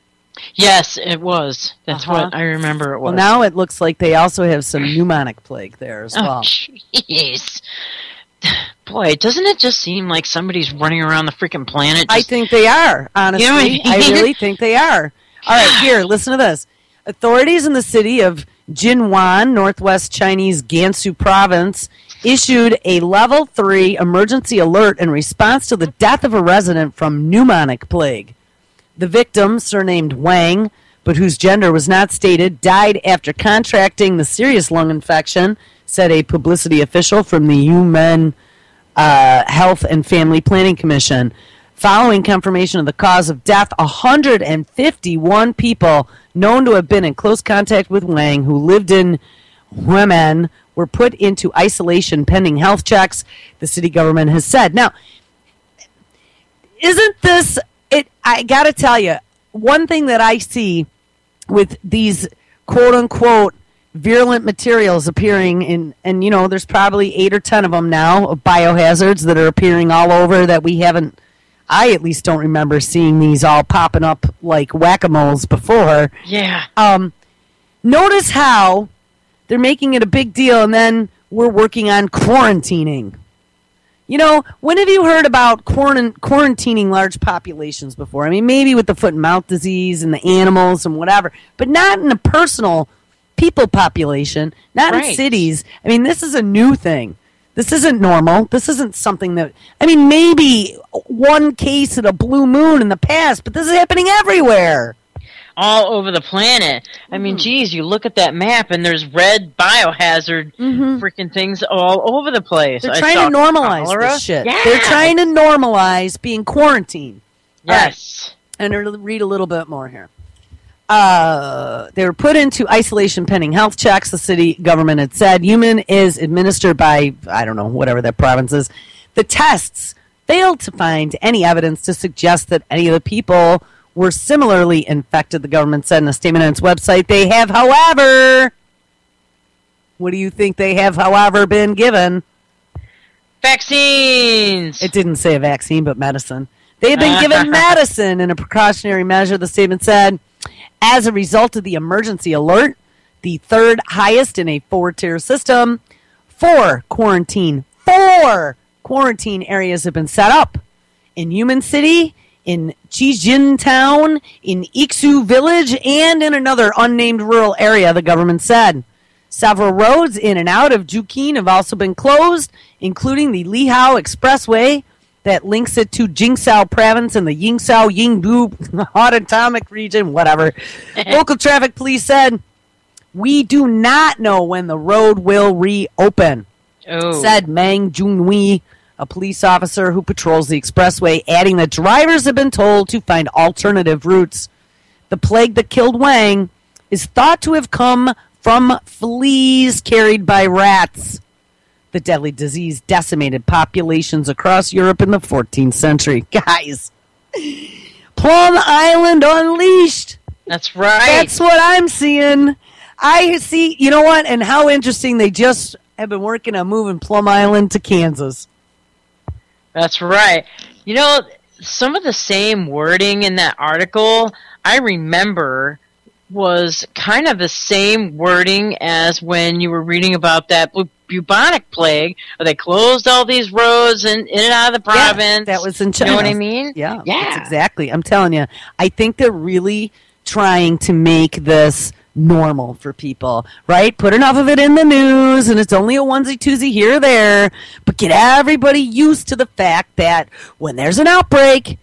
Yes, it was. That's what I remember it was. Well, now it looks like they also have some pneumonic plague there as well. Jeez. Boy, doesn't it just seem like somebody's running around the freaking planet? I think they are, honestly. You know what I mean? I really think they are. All right, here, listen to this. Authorities in the city of Jinwan, northwest Chinese Gansu province, issued a level 3 emergency alert in response to the death of a resident from pneumonic plague. The victim, surnamed Wang, but whose gender was not stated, died after contracting the serious lung infection, said a publicity official from the Human Health and Family Planning Commission. Following confirmation of the cause of death, 151 people known to have been in close contact with Wang, who lived in Huimen, were put into isolation pending health checks, the city government has said. Now, isn't this... I got to tell you, one thing that I see with these quote-unquote virulent materials appearing in, and you know, there's probably 8 or 10 of them now, of biohazards that are appearing all over that we haven't, I at least don't remember seeing these all popping up like whack-a-moles before. Yeah. Notice how they're making it a big deal and then we're working on quarantining. You know, when have you heard about quarantining large populations before? I mean, maybe with the foot and mouth disease and the animals and whatever, but not in a personal people population, not in cities. I mean, this is a new thing. This isn't normal. This isn't something that, I mean, maybe one case at a blue moon in the past, but this is happening everywhere. All over the planet. I mean, geez, you look at that map and there's red biohazard freaking things all over the place. They're trying to normalize this shit. Yeah. They're trying to normalize being quarantined. Yes. Right. And I'll read a little bit more here. They were put into isolation pending health checks, the city government had said. Human is administered by, I don't know, whatever that province is. The tests failed to find any evidence to suggest that any of the people were similarly infected, the government said in a statement on its website. They have, however, what do you think they have, however, been given? Vaccines! It didn't say a vaccine, but medicine. They've been given medicine in a precautionary measure, the statement said. As a result of the emergency alert, the third highest in a 4-tier system, 4 quarantine areas have been set up. In Human City, in Chijin Town, in Iksu Village, and in another unnamed rural area, the government said. Several roads in and out of Jukin have also been closed, including the Lihao Expressway that links it to Jingsao Province in the Yingzhou-Yingdu Autonomic Region, whatever. Local traffic police said, we do not know when the road will reopen, said Meng Junhui, a police officer who patrols the expressway, adding that drivers have been told to find alternative routes. The plague that killed Wang is thought to have come from fleas carried by rats. The deadly disease decimated populations across Europe in the 14th century. Guys, Plum Island unleashed. That's right. That's what I'm seeing. I see, you know what, and how interesting, they just have been working on moving Plum Island to Kansas. That's right. You know, some of the same wording in that article, I remember, was kind of the same wording as when you were reading about that bubonic plague, where they closed all these roads in and out of the province. Yeah, that was in China. You know what I mean? Yeah, that's exactly. I'm telling you, I think they're really trying to make this normal for people, right? Put enough of it in the news, and it's only a onesie-twosie here or there, but get everybody used to the fact that when there's an outbreak,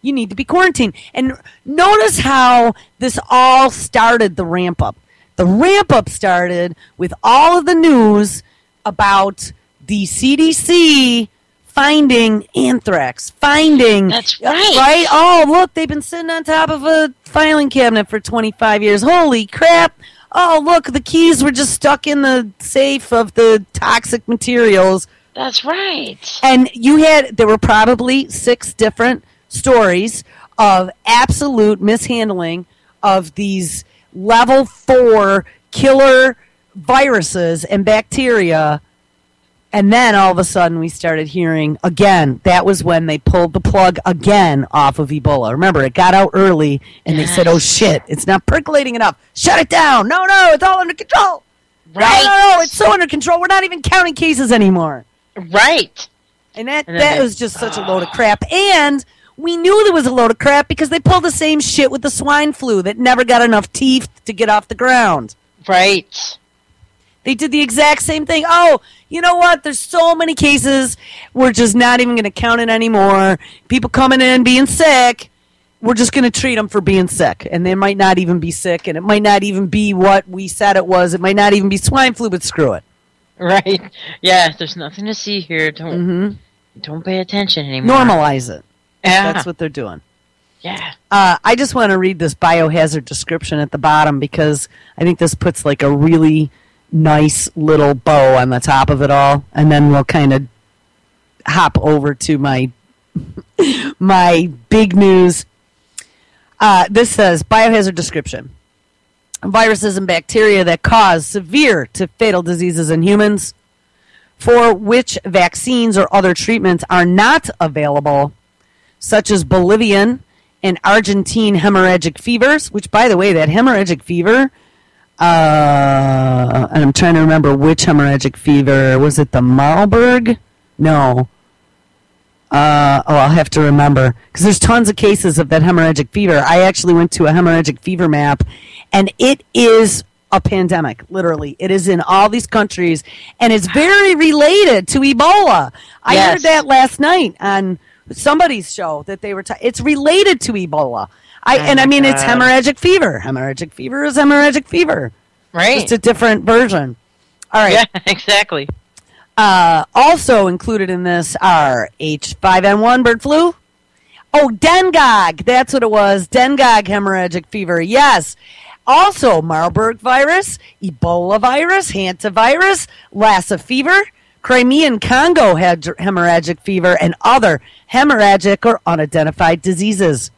you need to be quarantined. And notice how this all started, the ramp-up. The ramp-up started with all of the news about the CDC finding anthrax, That's right. Right? Oh, look, they've been sitting on top of a filing cabinet for 25 years. Holy crap. Oh, look, the keys were just stuck in the safe of the toxic materials. That's right. And there were probably 6 different stories of absolute mishandling of these level 4 killer viruses and bacteria And then all of a sudden we started hearing again. That was when they pulled the plug again off of Ebola. Remember, it got out early and they said, oh shit, it's not percolating enough. Shut it down. No, it's all under control. Right. No, it's so under control. We're not even counting cases anymore. Right. And that was just such a load of crap. And we knew there was a load of crap because they pulled the same shit with the swine flu that never got enough teeth to get off the ground. Right. They did the exact same thing. Oh, you know what? There's so many cases. We're just not even going to count it anymore. People coming in being sick. We're just going to treat them for being sick. And they might not even be sick. And it might not even be what we said it was. It might not even be swine flu, but screw it. Right. Yeah, there's nothing to see here. Don't pay attention anymore. Normalize it. Yeah. That's what they're doing. Yeah. I just want to read this biohazard description at the bottom because I think this puts like a really nice little bow on the top of it all, and then we'll kind of hop over to my my big news. This says biohazard description: viruses and bacteria that cause severe to fatal diseases in humans, for which vaccines or other treatments are not available, such as Bolivian and Argentine hemorrhagic fevers. Which, by the way, that hemorrhagic fever. And I'm trying to remember which hemorrhagic fever. Was it the Marburg? No. I'll have to remember. Because there's tons of cases of that hemorrhagic fever. I actually went to a hemorrhagic fever map, and it is a pandemic, literally. It is in all these countries, and it's very related to Ebola. I heard that last night on somebody's show that they were it's related to Ebola. It's hemorrhagic fever. Hemorrhagic fever is hemorrhagic fever. Right. Just a different version. All right. Yeah, exactly. Also included in this are H5N1 bird flu. Oh, Dengog. That's what it was. Dengog hemorrhagic fever. Yes. Also, Marburg virus, Ebola virus, hantavirus, Lassa fever, Crimean Congo had hemorrhagic fever, and other hemorrhagic or unidentified diseases.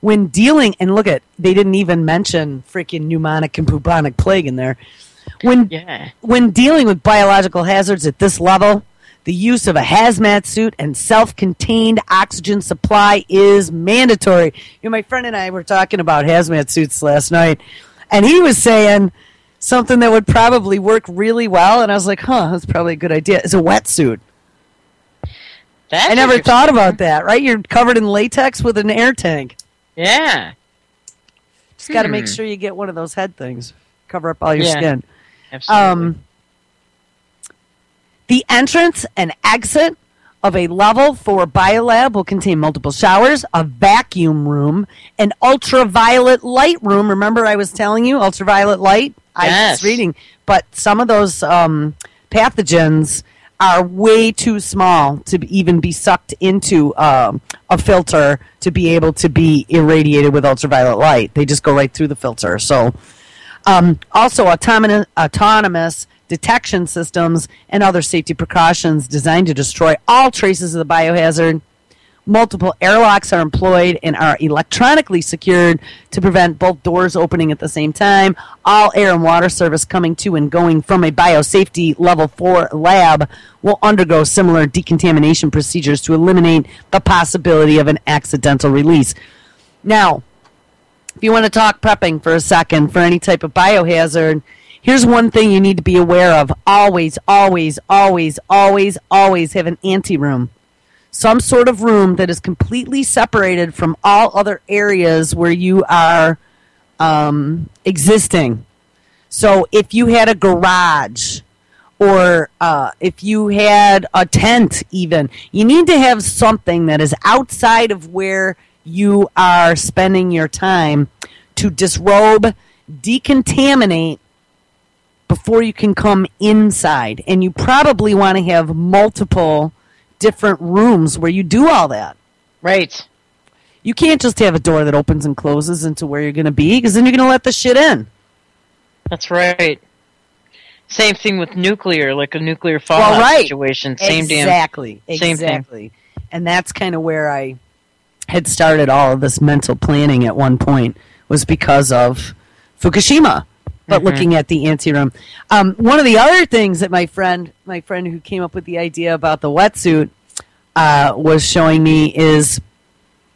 When dealing, and look at, they didn't even mention freaking pneumonic and bubonic plague in there. When dealing with biological hazards at this level, the use of a hazmat suit and self-contained oxygen supply is mandatory. My friend and I were talking about hazmat suits last night, and he was saying something that would probably work really well, and I was like, that's probably a good idea. It's a wetsuit. I never thought about that, right? You're covered in latex with an air tank. Yeah. Just got to make sure you get one of those head things. Cover up all your skin. Absolutely. The entrance and exit of a level 4 biolab will contain multiple showers, a vacuum room, an ultraviolet light room. Remember I was telling you, ultraviolet light? I was reading. But some of those pathogens are way too small to even be sucked into a filter to be able to be irradiated with ultraviolet light. They just go right through the filter. So, also autonomous detection systems and other safety precautions designed to destroy all traces of the biohazard. Multiple airlocks are employed and are electronically secured to prevent both doors opening at the same time. All air and water service coming to and going from a biosafety level 4 lab will undergo similar decontamination procedures to eliminate the possibility of an accidental release. Now, if you want to talk prepping for a second for any type of biohazard, here's one thing you need to be aware of. Always, always, always, always, always have an anteroom. Some sort of room that is completely separated from all other areas where you are existing. So if you had a garage or if you had a tent even, you need to have something that is outside of where you are spending your time to disrobe, decontaminate before you can come inside. And you probably want to have multiple different rooms where you do all that. Right. You can't just have a door that opens and closes into where you're going to be, because then you're going to let the shit in. That's right. Same thing with nuclear, like a nuclear fallout situation. Exactly. Same thing. And that's kind of where I had started all of this mental planning at one point, was because of Fukushima. but looking at the anteroom. One of the other things that my friend who came up with the idea about the wetsuit was showing me is,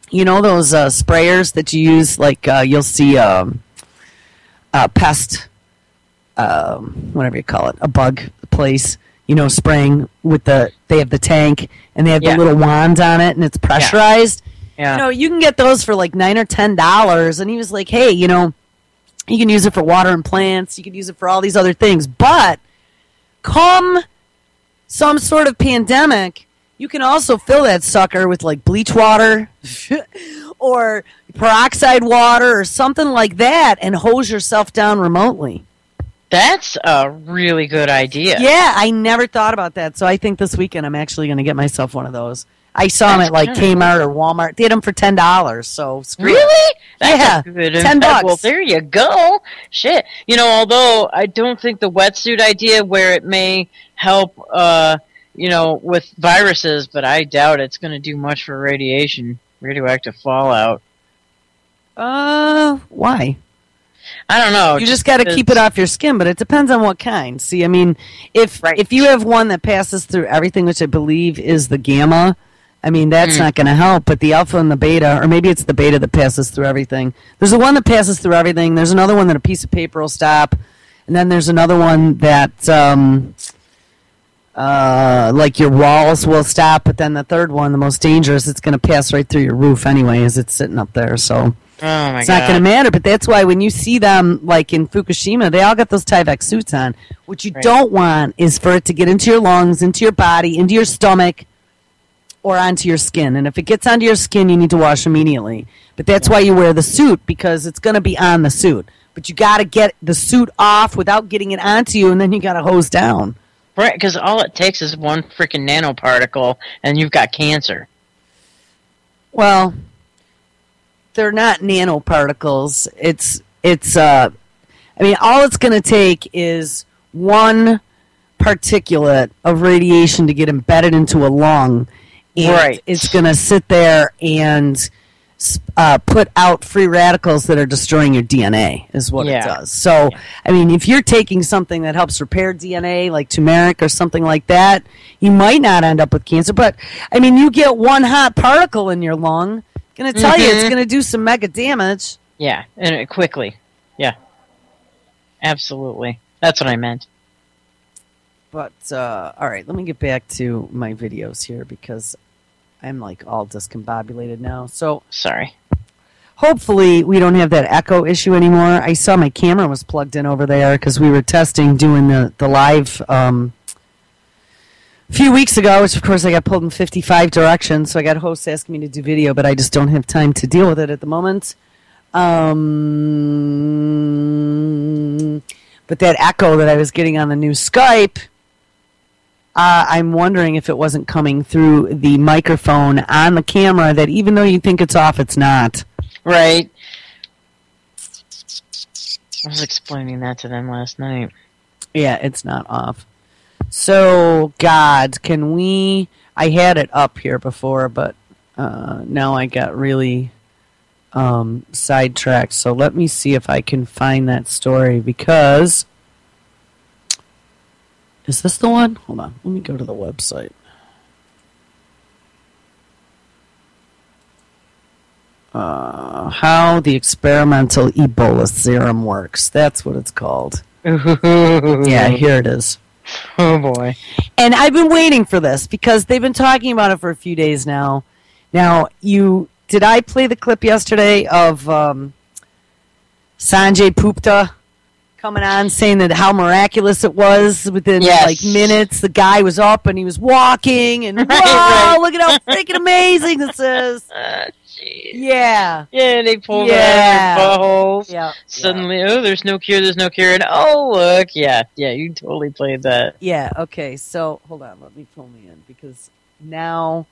you know, those sprayers that you use, like you'll see pest, whatever you call it, a bug place, you know, spraying with they have the tank and they have the little wand on it and it's pressurized. Yeah. You know, you can get those for like $9 or $10. And he was like, hey, you know, you can use it for watering plants. You can use it for all these other things. But come some sort of pandemic, you can also fill that sucker with like bleach water or peroxide water or something like that and hose yourself down remotely. That's a really good idea. Yeah, I never thought about that. So I think this weekend I'm actually going to get myself one of those. I saw them at like Kmart or Walmart. They had them for $10. So really? That's good $10. Well, there you go. Shit. You know, although I don't think the wetsuit idea, where it may help, you know, with viruses, but I doubt it's going to do much for radioactive fallout. Why? I don't know. You just got to keep it off your skin, but it depends on what kind. See, I mean, if you have one that passes through everything, which I believe is the gamma, I mean, that's not going to help. But the alpha and the beta, or maybe it's the beta that passes through everything. There's the one that passes through everything. There's another one that a piece of paper will stop. And then there's another one that, like your walls will stop. But then the third one, the most dangerous, it's going to pass right through your roof anyway as it's sitting up there. So it's not going to matter. But that's why when you see them, like in Fukushima, they all got those Tyvek suits on. What you don't want is for it to get into your lungs, into your body, into your stomach, or onto your skin. And if it gets onto your skin, you need to wash immediately. But that's why you wear the suit, because it's going to be on the suit. But you got to get the suit off without getting it onto you, and then you got to hose down. Right, because all it takes is one freaking nanoparticle, and you've got cancer. Well, they're not nanoparticles. I mean, all it's going to take is one particulate of radiation to get embedded into a lung. And it's going to sit there and put out free radicals that are destroying your DNA, is what it does. So, I mean, if you're taking something that helps repair DNA, like turmeric or something like that, you might not end up with cancer. But, I mean, you get one hot particle in your lung, going to tell you it's going to do some mega damage. Yeah, and quickly. Yeah. Absolutely. That's what I meant. But, all right, let me get back to my videos here because I'm, like, all discombobulated now. So, sorry. Hopefully we don't have that echo issue anymore. I saw my camera was plugged in over there because we were testing doing the live a few weeks ago, which, of course, I got pulled in 55 directions. So I got hosts asking me to do video, but I just don't have time to deal with it at the moment. But that echo that I was getting on the new Skype, I'm wondering if it wasn't coming through the microphone on the camera, that even though you think it's off, it's not. Right. I was explaining that to them last night. Yeah, it's not off. So, God, can we... I had it up here before, but now I got really sidetracked. So let me see if I can find that story, because... Is this the one? Hold on. Let me go to the website. How the experimental Ebola serum works. That's what it's called. Yeah, here it is. Oh, boy. And I've been waiting for this because they've been talking about it for a few days now. Now, did I play the clip yesterday of Sanjay Gupta coming on saying that how miraculous it was within like minutes? The guy was up and he was walking and wow, look at how freaking amazing this is. Yeah. Yeah, they pulled out their buttholes. Yeah. Suddenly, oh, there's no cure, and oh, look, yeah, you totally played that. Yeah, okay, so, hold on, let me pull me in, because now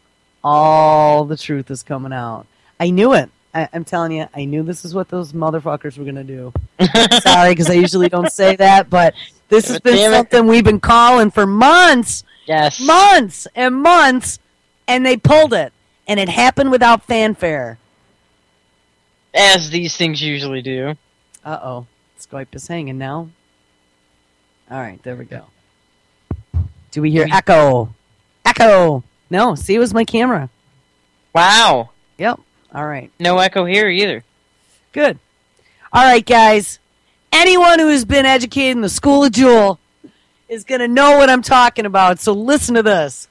all the truth is coming out. I knew it. I'm telling you, I knew this is what those motherfuckers were going to do. Sorry, because I usually don't say that, but this has been something we've been calling for months. Yes. Months and months, and they pulled it. And it happened without fanfare. As these things usually do. Uh-oh. Skype is hanging now. All right, there we go. Do we hear echo? Echo! No, see, it was my camera. Wow. Yep. All right. No echo here either. Good. All right, guys. Anyone who has been educated in the School of Jules is going to know what I'm talking about, so listen to this.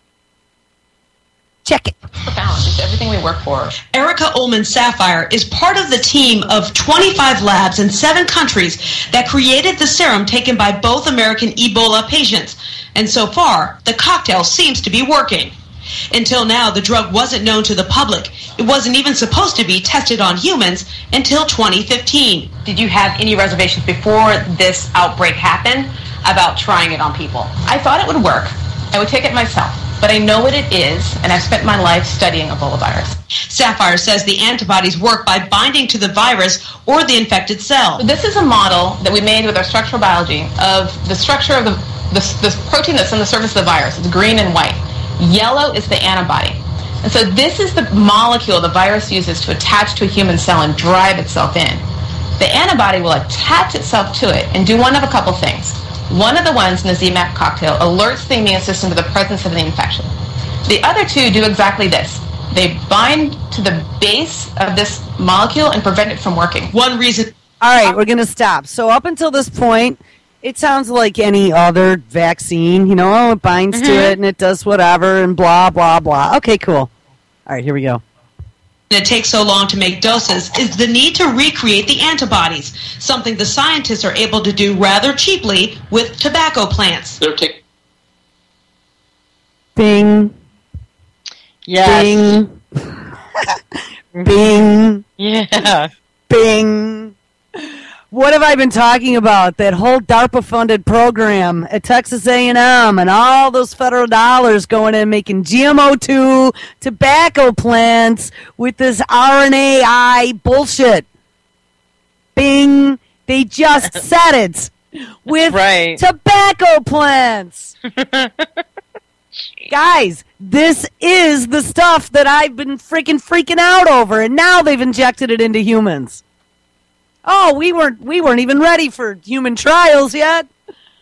Check it. Profound. It's everything we work for. Erica Ullman Sapphire is part of the team of 25 labs in 7 countries that created the serum taken by both American Ebola patients. And so far, the cocktail seems to be working. Until now, the drug wasn't known to the public. It wasn't even supposed to be tested on humans until 2015. Did you have any reservations before this outbreak happened about trying it on people? I thought it would work. I would take it myself. But I know what it is, and I've spent my life studying Ebola virus. Sapphire says the antibodies work by binding to the virus or the infected cell. So this is a model that we made with our structural biology of the structure of the protein that's on the surface of the virus. It's green and white. Yellow is the antibody. And so this is the molecule the virus uses to attach to a human cell and drive itself in. The antibody will attach itself to it and do one of a couple things. One of the ones in the ZMAP cocktail alerts the immune system to the presence of the infection. The other two do exactly this. They bind to the base of this molecule and prevent it from working. One reason... All right, we're going to stop. So up until this point, it sounds like any other vaccine. You know, it binds to it and it does whatever and blah, blah, blah. Okay, cool. All right, here we go. It takes so long to make doses is the need to recreate the antibodies, something the scientists are able to do rather cheaply with tobacco plants. Bing. Yes. Bing. Bing. Yeah. Bing. What have I been talking about? That whole DARPA-funded program at Texas A&M and all those federal dollars going in making GMO2 tobacco plants with this RNAi bullshit. Bing. They just said it. With tobacco plants. Guys, this is the stuff that I've been freaking out over, and now they've injected it into humans. Oh, we weren't even ready for human trials yet.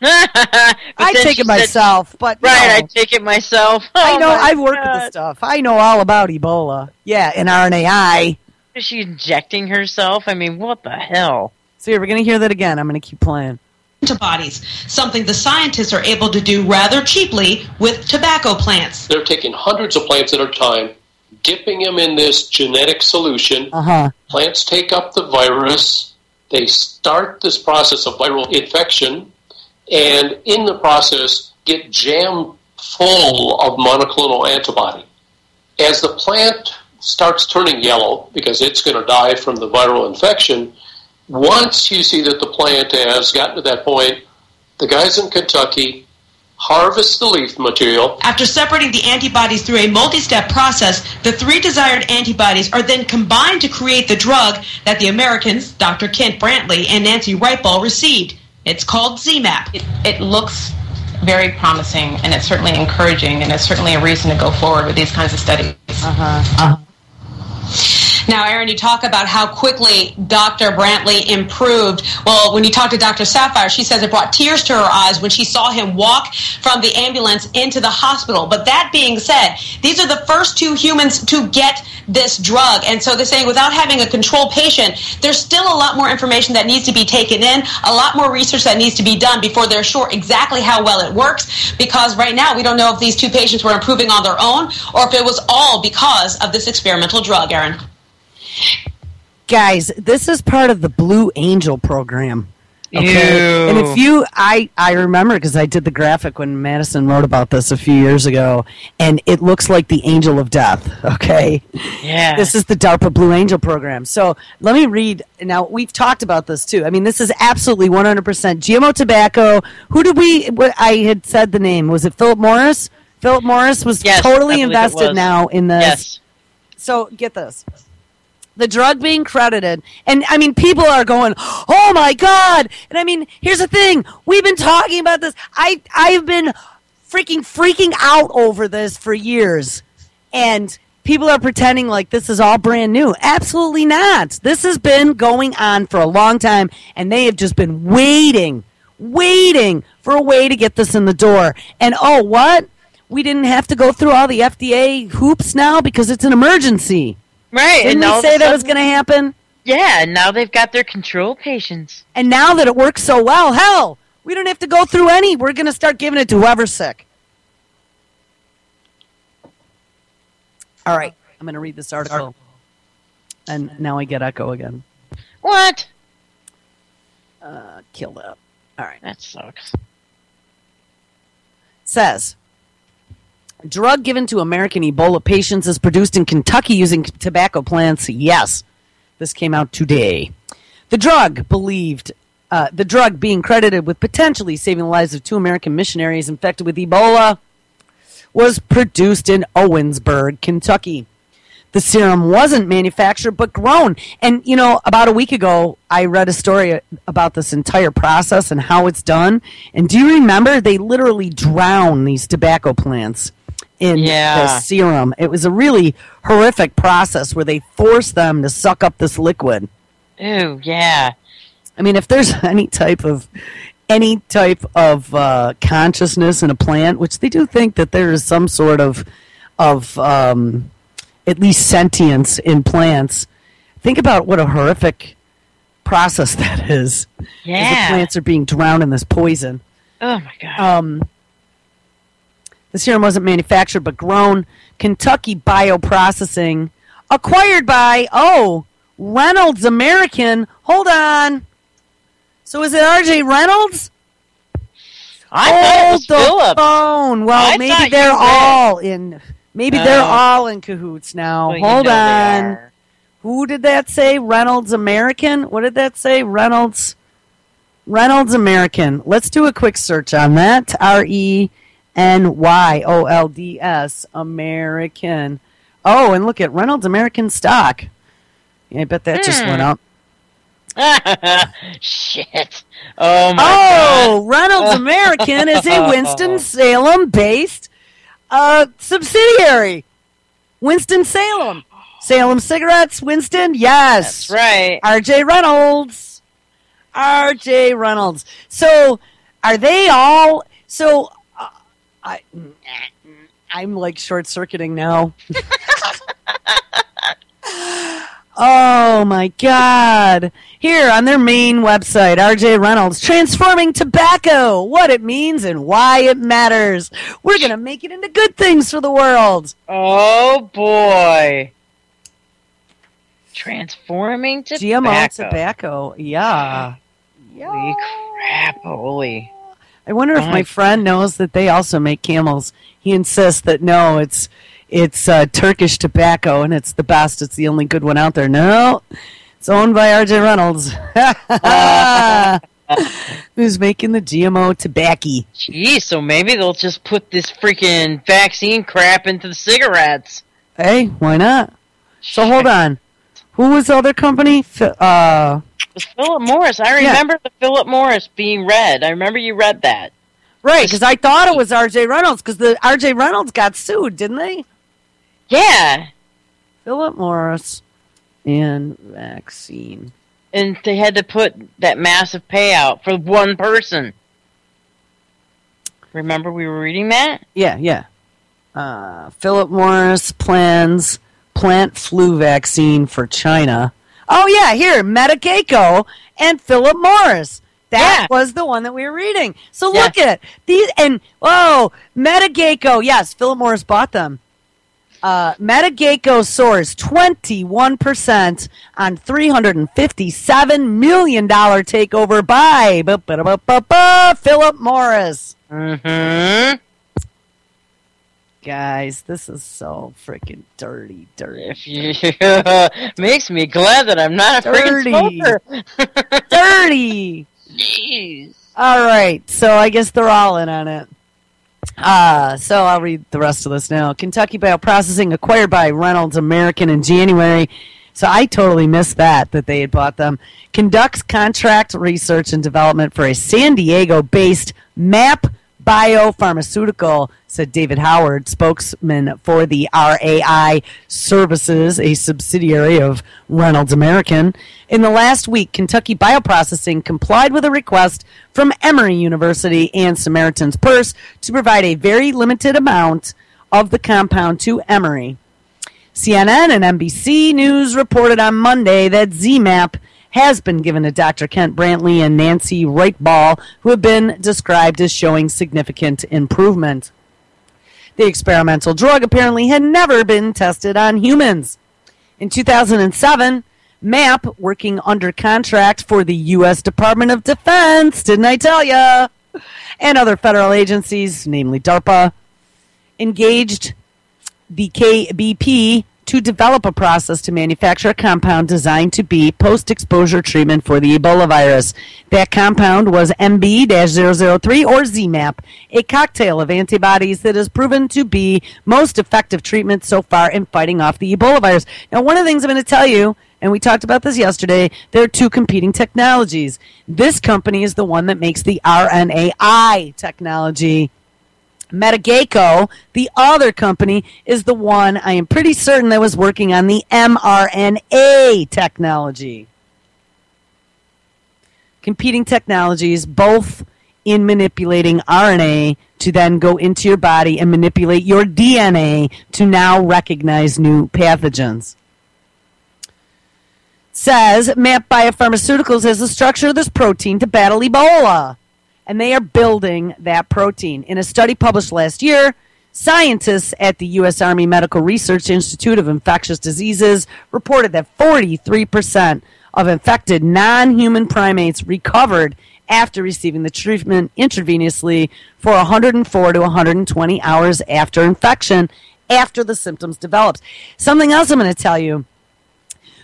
I take it myself, but I take it myself. I know. I've worked with the stuff. I know all about Ebola. Yeah, and RNAi. Is she injecting herself? I mean, what the hell? So we're going to hear that again. I'm going to keep playing. Antibodies, something the scientists are able to do rather cheaply with tobacco plants. They're taking hundreds of plants at a time, dipping them in this genetic solution. Plants take up the virus. They start this process of viral infection, and in the process get jammed full of monoclonal antibody. As the plant starts turning yellow, because it's going to die from the viral infection, once you see that the plant has gotten to that point, the guys in Kentucky harvest the leaf material. After separating the antibodies through a multi-step process, the 3 desired antibodies are then combined to create the drug that the Americans, Dr. Kent Brantley and Nancy Wrightball, received. It's called ZMAP. It looks very promising, and it's certainly encouraging, and it's certainly a reason to go forward with these kinds of studies. Now, Aaron, you talk about how quickly Dr. Brantley improved. Well, when you talk to Dr. Sapphire, she says it brought tears to her eyes when she saw him walk from the ambulance into the hospital. But that being said, these are the first 2 humans to get this drug. And so they're saying without having a control patient, there's still a lot more information that needs to be taken in, a lot more research that needs to be done before they're sure exactly how well it works. Because right now, we don't know if these 2 patients were improving on their own or if it was all because of this experimental drug, Aaron. Guys, this is part of the Blue Angel program. Okay? Ew. And if you, I remember because I did the graphic when Madison wrote about this a few years ago, and it looks like the Angel of Death, okay? Yeah. This is the DARPA Blue Angel program. So let me read. Now, we've talked about this, too. I mean, this is absolutely 100% GMO tobacco. I had said the name. Was it Philip Morris? Philip Morris was totally invested now in this. Yes. So get this. The drug being credited, and I mean, people are going, oh my God. And I mean, here's the thing. We've been talking about this. I've been freaking out over this for years. And people are pretending like this is all brand new. Absolutely not. This has been going on for a long time, and they have just been waiting for a way to get this in the door. And oh, what? We didn't have to go through all the FDA hoops now because it's an emergency. Right. Didn't we say that was going to happen? Yeah, and now they've got their control patients. And now that it works so well, hell, we don't have to go through any. We're going to start giving it to whoever's sick. All right. I'm going to read this article. And now I get echo again. What? Kill that. All right. That sucks. Says, drug given to American Ebola patients is produced in Kentucky using tobacco plants. Yes. This came out today. The drug being credited with potentially saving the lives of 2 American missionaries infected with Ebola was produced in Owensboro, Kentucky. The serum wasn't manufactured but grown. And, about a week ago, I read a story about this entire process and how it's done. And do you remember they literally drown these tobacco plants in the serum? It was a really horrific process where they force them to suck up this liquid. Ew, yeah. I mean, if there's any type of consciousness in a plant, which they do think that there is some sort of at least sentience in plants, think about what a horrific process that is. Yeah. As the plants are being drowned in this poison. Oh, my God. The serum wasn't manufactured but grown. Kentucky Bioprocessing, acquired by, Reynolds American. Hold on. So is it R.J. Reynolds? I thought it was Phillips. Phone. Well, maybe they're all in. Maybe they're all in cahoots now. Well, hold on. Who did that say? Reynolds American? What did that say? Reynolds American. Let's do a quick search on that. RENYOLDS American. Oh, and look at Reynolds American stock. Yeah, I bet that just went up. Shit. Oh, my God. Reynolds American is a Winston-Salem based subsidiary. Winston-Salem. Salem Cigarettes, Winston? Yes. That's right. R.J. Reynolds. So, are they all... So, I'm like short-circuiting now. Oh, my God. Here on their main website, R.J. Reynolds, transforming tobacco, what it means and why it matters. We're going to make it into good things for the world. Oh, boy. Transforming tobacco. GMO tobacco, yeah. Holy crap, holy. I wonder if my friend knows that they also make Camels. He insists that, no, it's Turkish tobacco, and it's the best. It's the only good one out there. No, it's owned by R.J. Reynolds, who's making the GMO tobacco. Geez, so maybe they'll just put this freaking vaccine crap into the cigarettes. Hey, why not? So hold on. Who was the other company? It was Philip Morris. I remember the Philip Morris being read. I remember you read that. Right, because I thought it was R.J. Reynolds, because the R.J. Reynolds got sued, didn't they? Yeah. Philip Morris and vaccine. And they had to put that massive payout for one person. Remember we were reading that? Yeah. Philip Morris plans plant flu vaccine for China. Oh, yeah, here, Medicago and Philip Morris. That was the one that we were reading. So look at these, and Medicago. Yes, Philip Morris bought them. Medicago soars 21% on $357 million takeover by Philip Morris. Mm-hmm. Guys, this is so freaking dirty. Makes me glad that I'm not a freaking smoker. Dirty. Jeez. All right, so I guess they're all in on it. So I'll read the rest of this now. Kentucky Bioprocessing acquired by Reynolds American in January. So I totally missed that they had bought them. Conducts contract research and development for a San Diego-based MAP biopharmaceutical, said David Howard, spokesman for the RAI Services, a subsidiary of Reynolds American. In the last week, Kentucky Bioprocessing complied with a request from Emory University and Samaritan's Purse to provide a very limited amount of the compound to Emory. CNN and NBC News reported on Monday that ZMapp has been given to Dr. Kent Brantley and Nancy Reichball, who have been described as showing significant improvement. The experimental drug apparently had never been tested on humans. In 2007, MAP, working under contract for the U.S. Department of Defense, didn't I tell ya, and other federal agencies, namely DARPA, engaged the KBP to develop a process to manufacture a compound designed to be post-exposure treatment for the Ebola virus. That compound was MB-003 or ZMapp, a cocktail of antibodies that has proven to be most effective treatment so far in fighting off the Ebola virus. Now, one of the things I'm going to tell you, and we talked about this yesterday, there are two competing technologies. This company is the one that makes the RNAi technology. Metageico, the other company, is the one I am pretty certain that was working on the mRNA technology. Competing technologies, both in manipulating RNA to then go into your body and manipulate your DNA to now recognize new pathogens. Says MAP Biopharmaceuticals has the structure of this protein to battle Ebola. And they are building that protein. In a study published last year, scientists at the U.S. Army Medical Research Institute of Infectious Diseases reported that 43% of infected non-human primates recovered after receiving the treatment intravenously for 104 to 120 hours after infection, after the symptoms developed. Something else I'm going to tell you.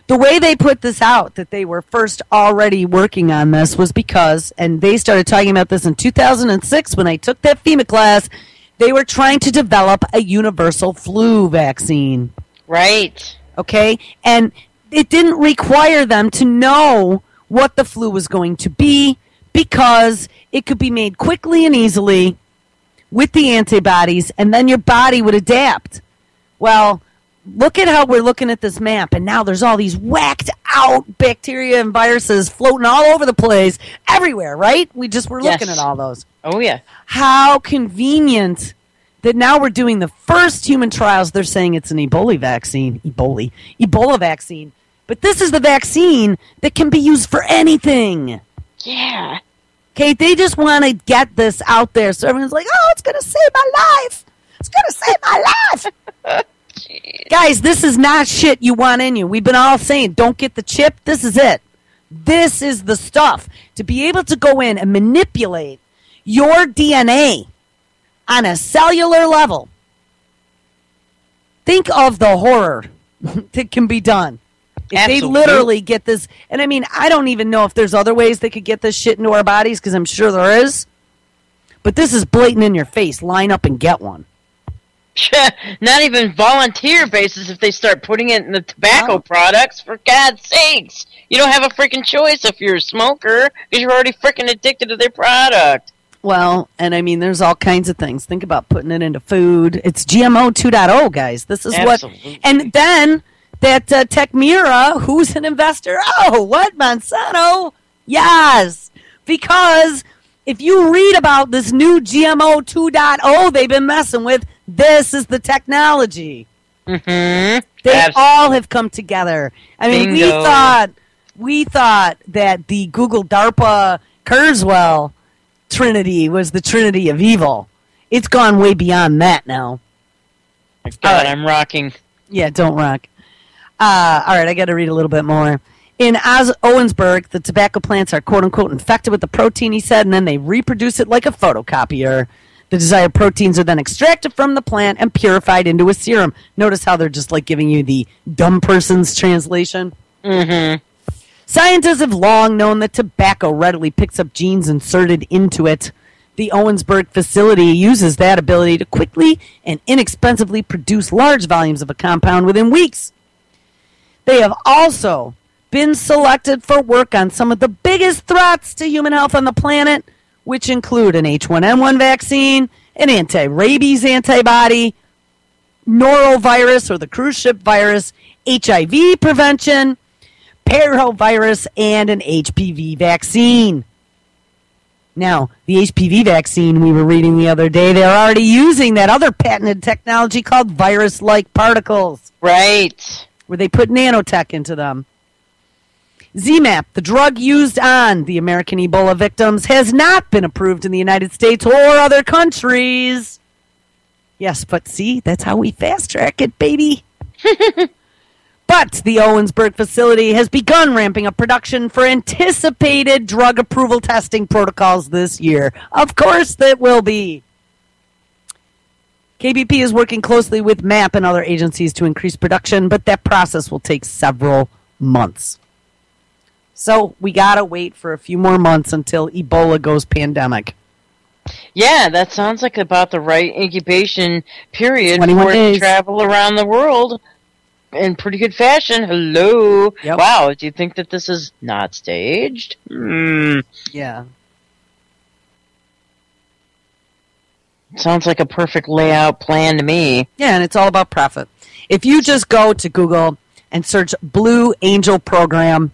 The way they put this out, that they were first already working on this, was because, and they started talking about this in 2006 when I took that FEMA class, they were trying to develop a universal flu vaccine. Right. Okay? And it didn't require them to know what the flu was going to be because it could be made quickly and easily with the antibodies, and then your body would adapt. Well, look at how we're looking at this map, and now there's all these whacked out bacteria and viruses floating all over the place, everywhere, right? We're looking at all those. Oh, yeah. How convenient that now we're doing the first human trials. They're saying it's an Ebola vaccine. But this is the vaccine that can be used for anything. Yeah. Okay, they just want to get this out there so everyone's like, oh, it's going to save my life. It's going to save my life. Guys, this is not shit you want in you. We've been all saying, don't get the chip. This is it. This is the stuff. To be able to go in and manipulate your DNA on a cellular level. Think of the horror that can be done. If Absolutely. they literally get this, and I mean, I don't even know if there's other ways they could get this shit into our bodies, because I'm sure there is. But this is blatant in your face. Line up and get one. Not even volunteer basis if they start putting it in the tobacco products, for God's sakes. You don't have a freaking choice if you're a smoker, because you're already freaking addicted to their product. Well, and I mean, there's all kinds of things. Think about putting it into food. It's GMO 2.0, guys. This is Absolutely. what... And then that Techmira, who's an investor? Oh, what? Monsanto? Yes. Because if you read about this new GMO 2.0 they've been messing with, this is the technology. Mm-hmm. They all have come together. I mean, Bingo. we thought that the Google DARPA Kurzweil Trinity was the Trinity of evil. It's gone way beyond that now. God, I'm rocking. Yeah, don't rock. All right, I got to read a little bit more. In Owensburg, the tobacco plants are quote-unquote infected with the protein, he said, and then they reproduce it like a photocopier. The desired proteins are then extracted from the plant and purified into a serum. Notice how they're just like giving you the dumb person's translation? Mm-hmm. Scientists have long known that tobacco readily picks up genes inserted into it. The Owensburg facility uses that ability to quickly and inexpensively produce large volumes of a compound within weeks. They have also been selected for work on some of the biggest threats to human health on the planet, which include an H1N1 vaccine, an anti-rabies antibody, norovirus or the cruise ship virus, HIV prevention, parvovirus, and an HPV vaccine. Now, the HPV vaccine we were reading the other day, they're already using that other patented technology called virus-like particles. Right. Where they put nanotech into them. ZMapp, the drug used on the American Ebola victims, has not been approved in the United States or other countries. Yes, but see, that's how we fast-track it, baby. But the Owensburg facility has begun ramping up production for anticipated drug approval testing protocols this year. Of course that will be. KBP is working closely with MAP and other agencies to increase production, but that process will take several months. So we got to wait for a few more months until Ebola goes pandemic. Yeah, that sounds like about the right incubation period 21 for it days. to travel around the world in pretty good fashion. Hello. Yep. Wow, do you think that this is not staged? Yeah. Sounds like a perfect layout plan to me. Yeah, and it's all about profit. If you just go to Google and search Blue Angel Program,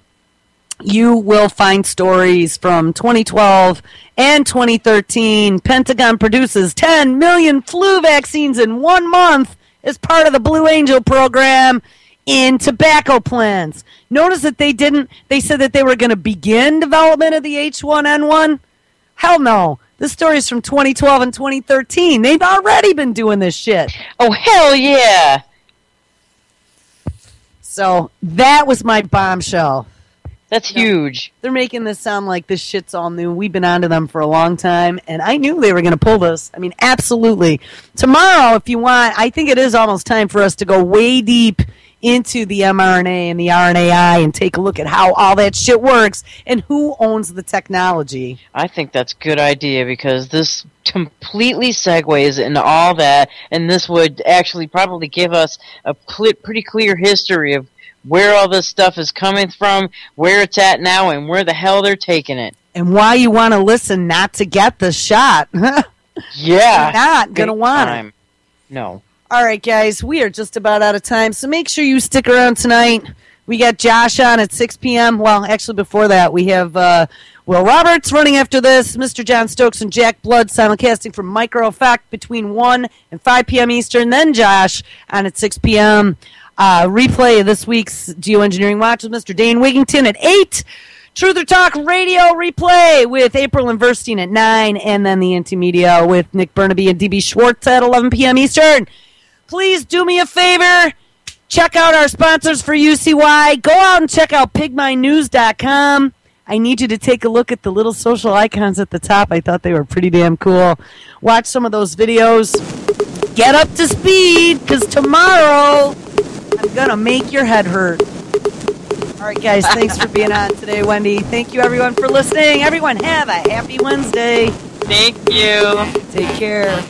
you will find stories from 2012 and 2013. Pentagon produces 10 million flu vaccines in 1 month as part of the Blue Angel program in tobacco plants. Notice that they said that they were going to begin development of the H1N1. Hell no. This story is from 2012 and 2013. They've already been doing this shit. Oh, hell yeah. So that was my bombshell. That's huge. They're making this sound like this shit's all new. We've been onto them for a long time, and I knew they were going to pull this. I mean, absolutely. Tomorrow, if you want, I think it is almost time for us to go way deep into the mRNA and the RNAi and take a look at how all that shit works and who owns the technology. I think that's a good idea because this completely segues into all that, and this would actually probably give us a pretty clear history of where all this stuff is coming from, where it's at now, and where the hell they're taking it. And why you want to listen not to get the shot. Yeah. You're not going to want it. No. All right, guys, we are just about out of time, so make sure you stick around tonight. We got Josh on at 6 p.m. Well, actually, before that, we have Will Roberts running after this, Mr. John Stokes and Jack Blood simulcasting from Micro Effect between 1 and 5 p.m. Eastern, then Josh on at 6 p.m. Replay of this week's Geoengineering Watch with Mr. Dane Wigington at 8. Truth or Talk Radio replay with April and Verstein at 9, and then the Anti-Media with Nick Burnaby and DB Schwartz at 11 p.m. Eastern. Please do me a favor. Check out our sponsors for UCY. Go out and check out pigminews.com. I need you to take a look at the little social icons at the top. I thought they were pretty damn cool. Watch some of those videos. Get up to speed, because tomorrow I'm going to make your head hurt. All right, guys, thanks for being on today, Wendy. Thank you, everyone, for listening. Everyone, have a happy Wednesday. Thank you. Take care.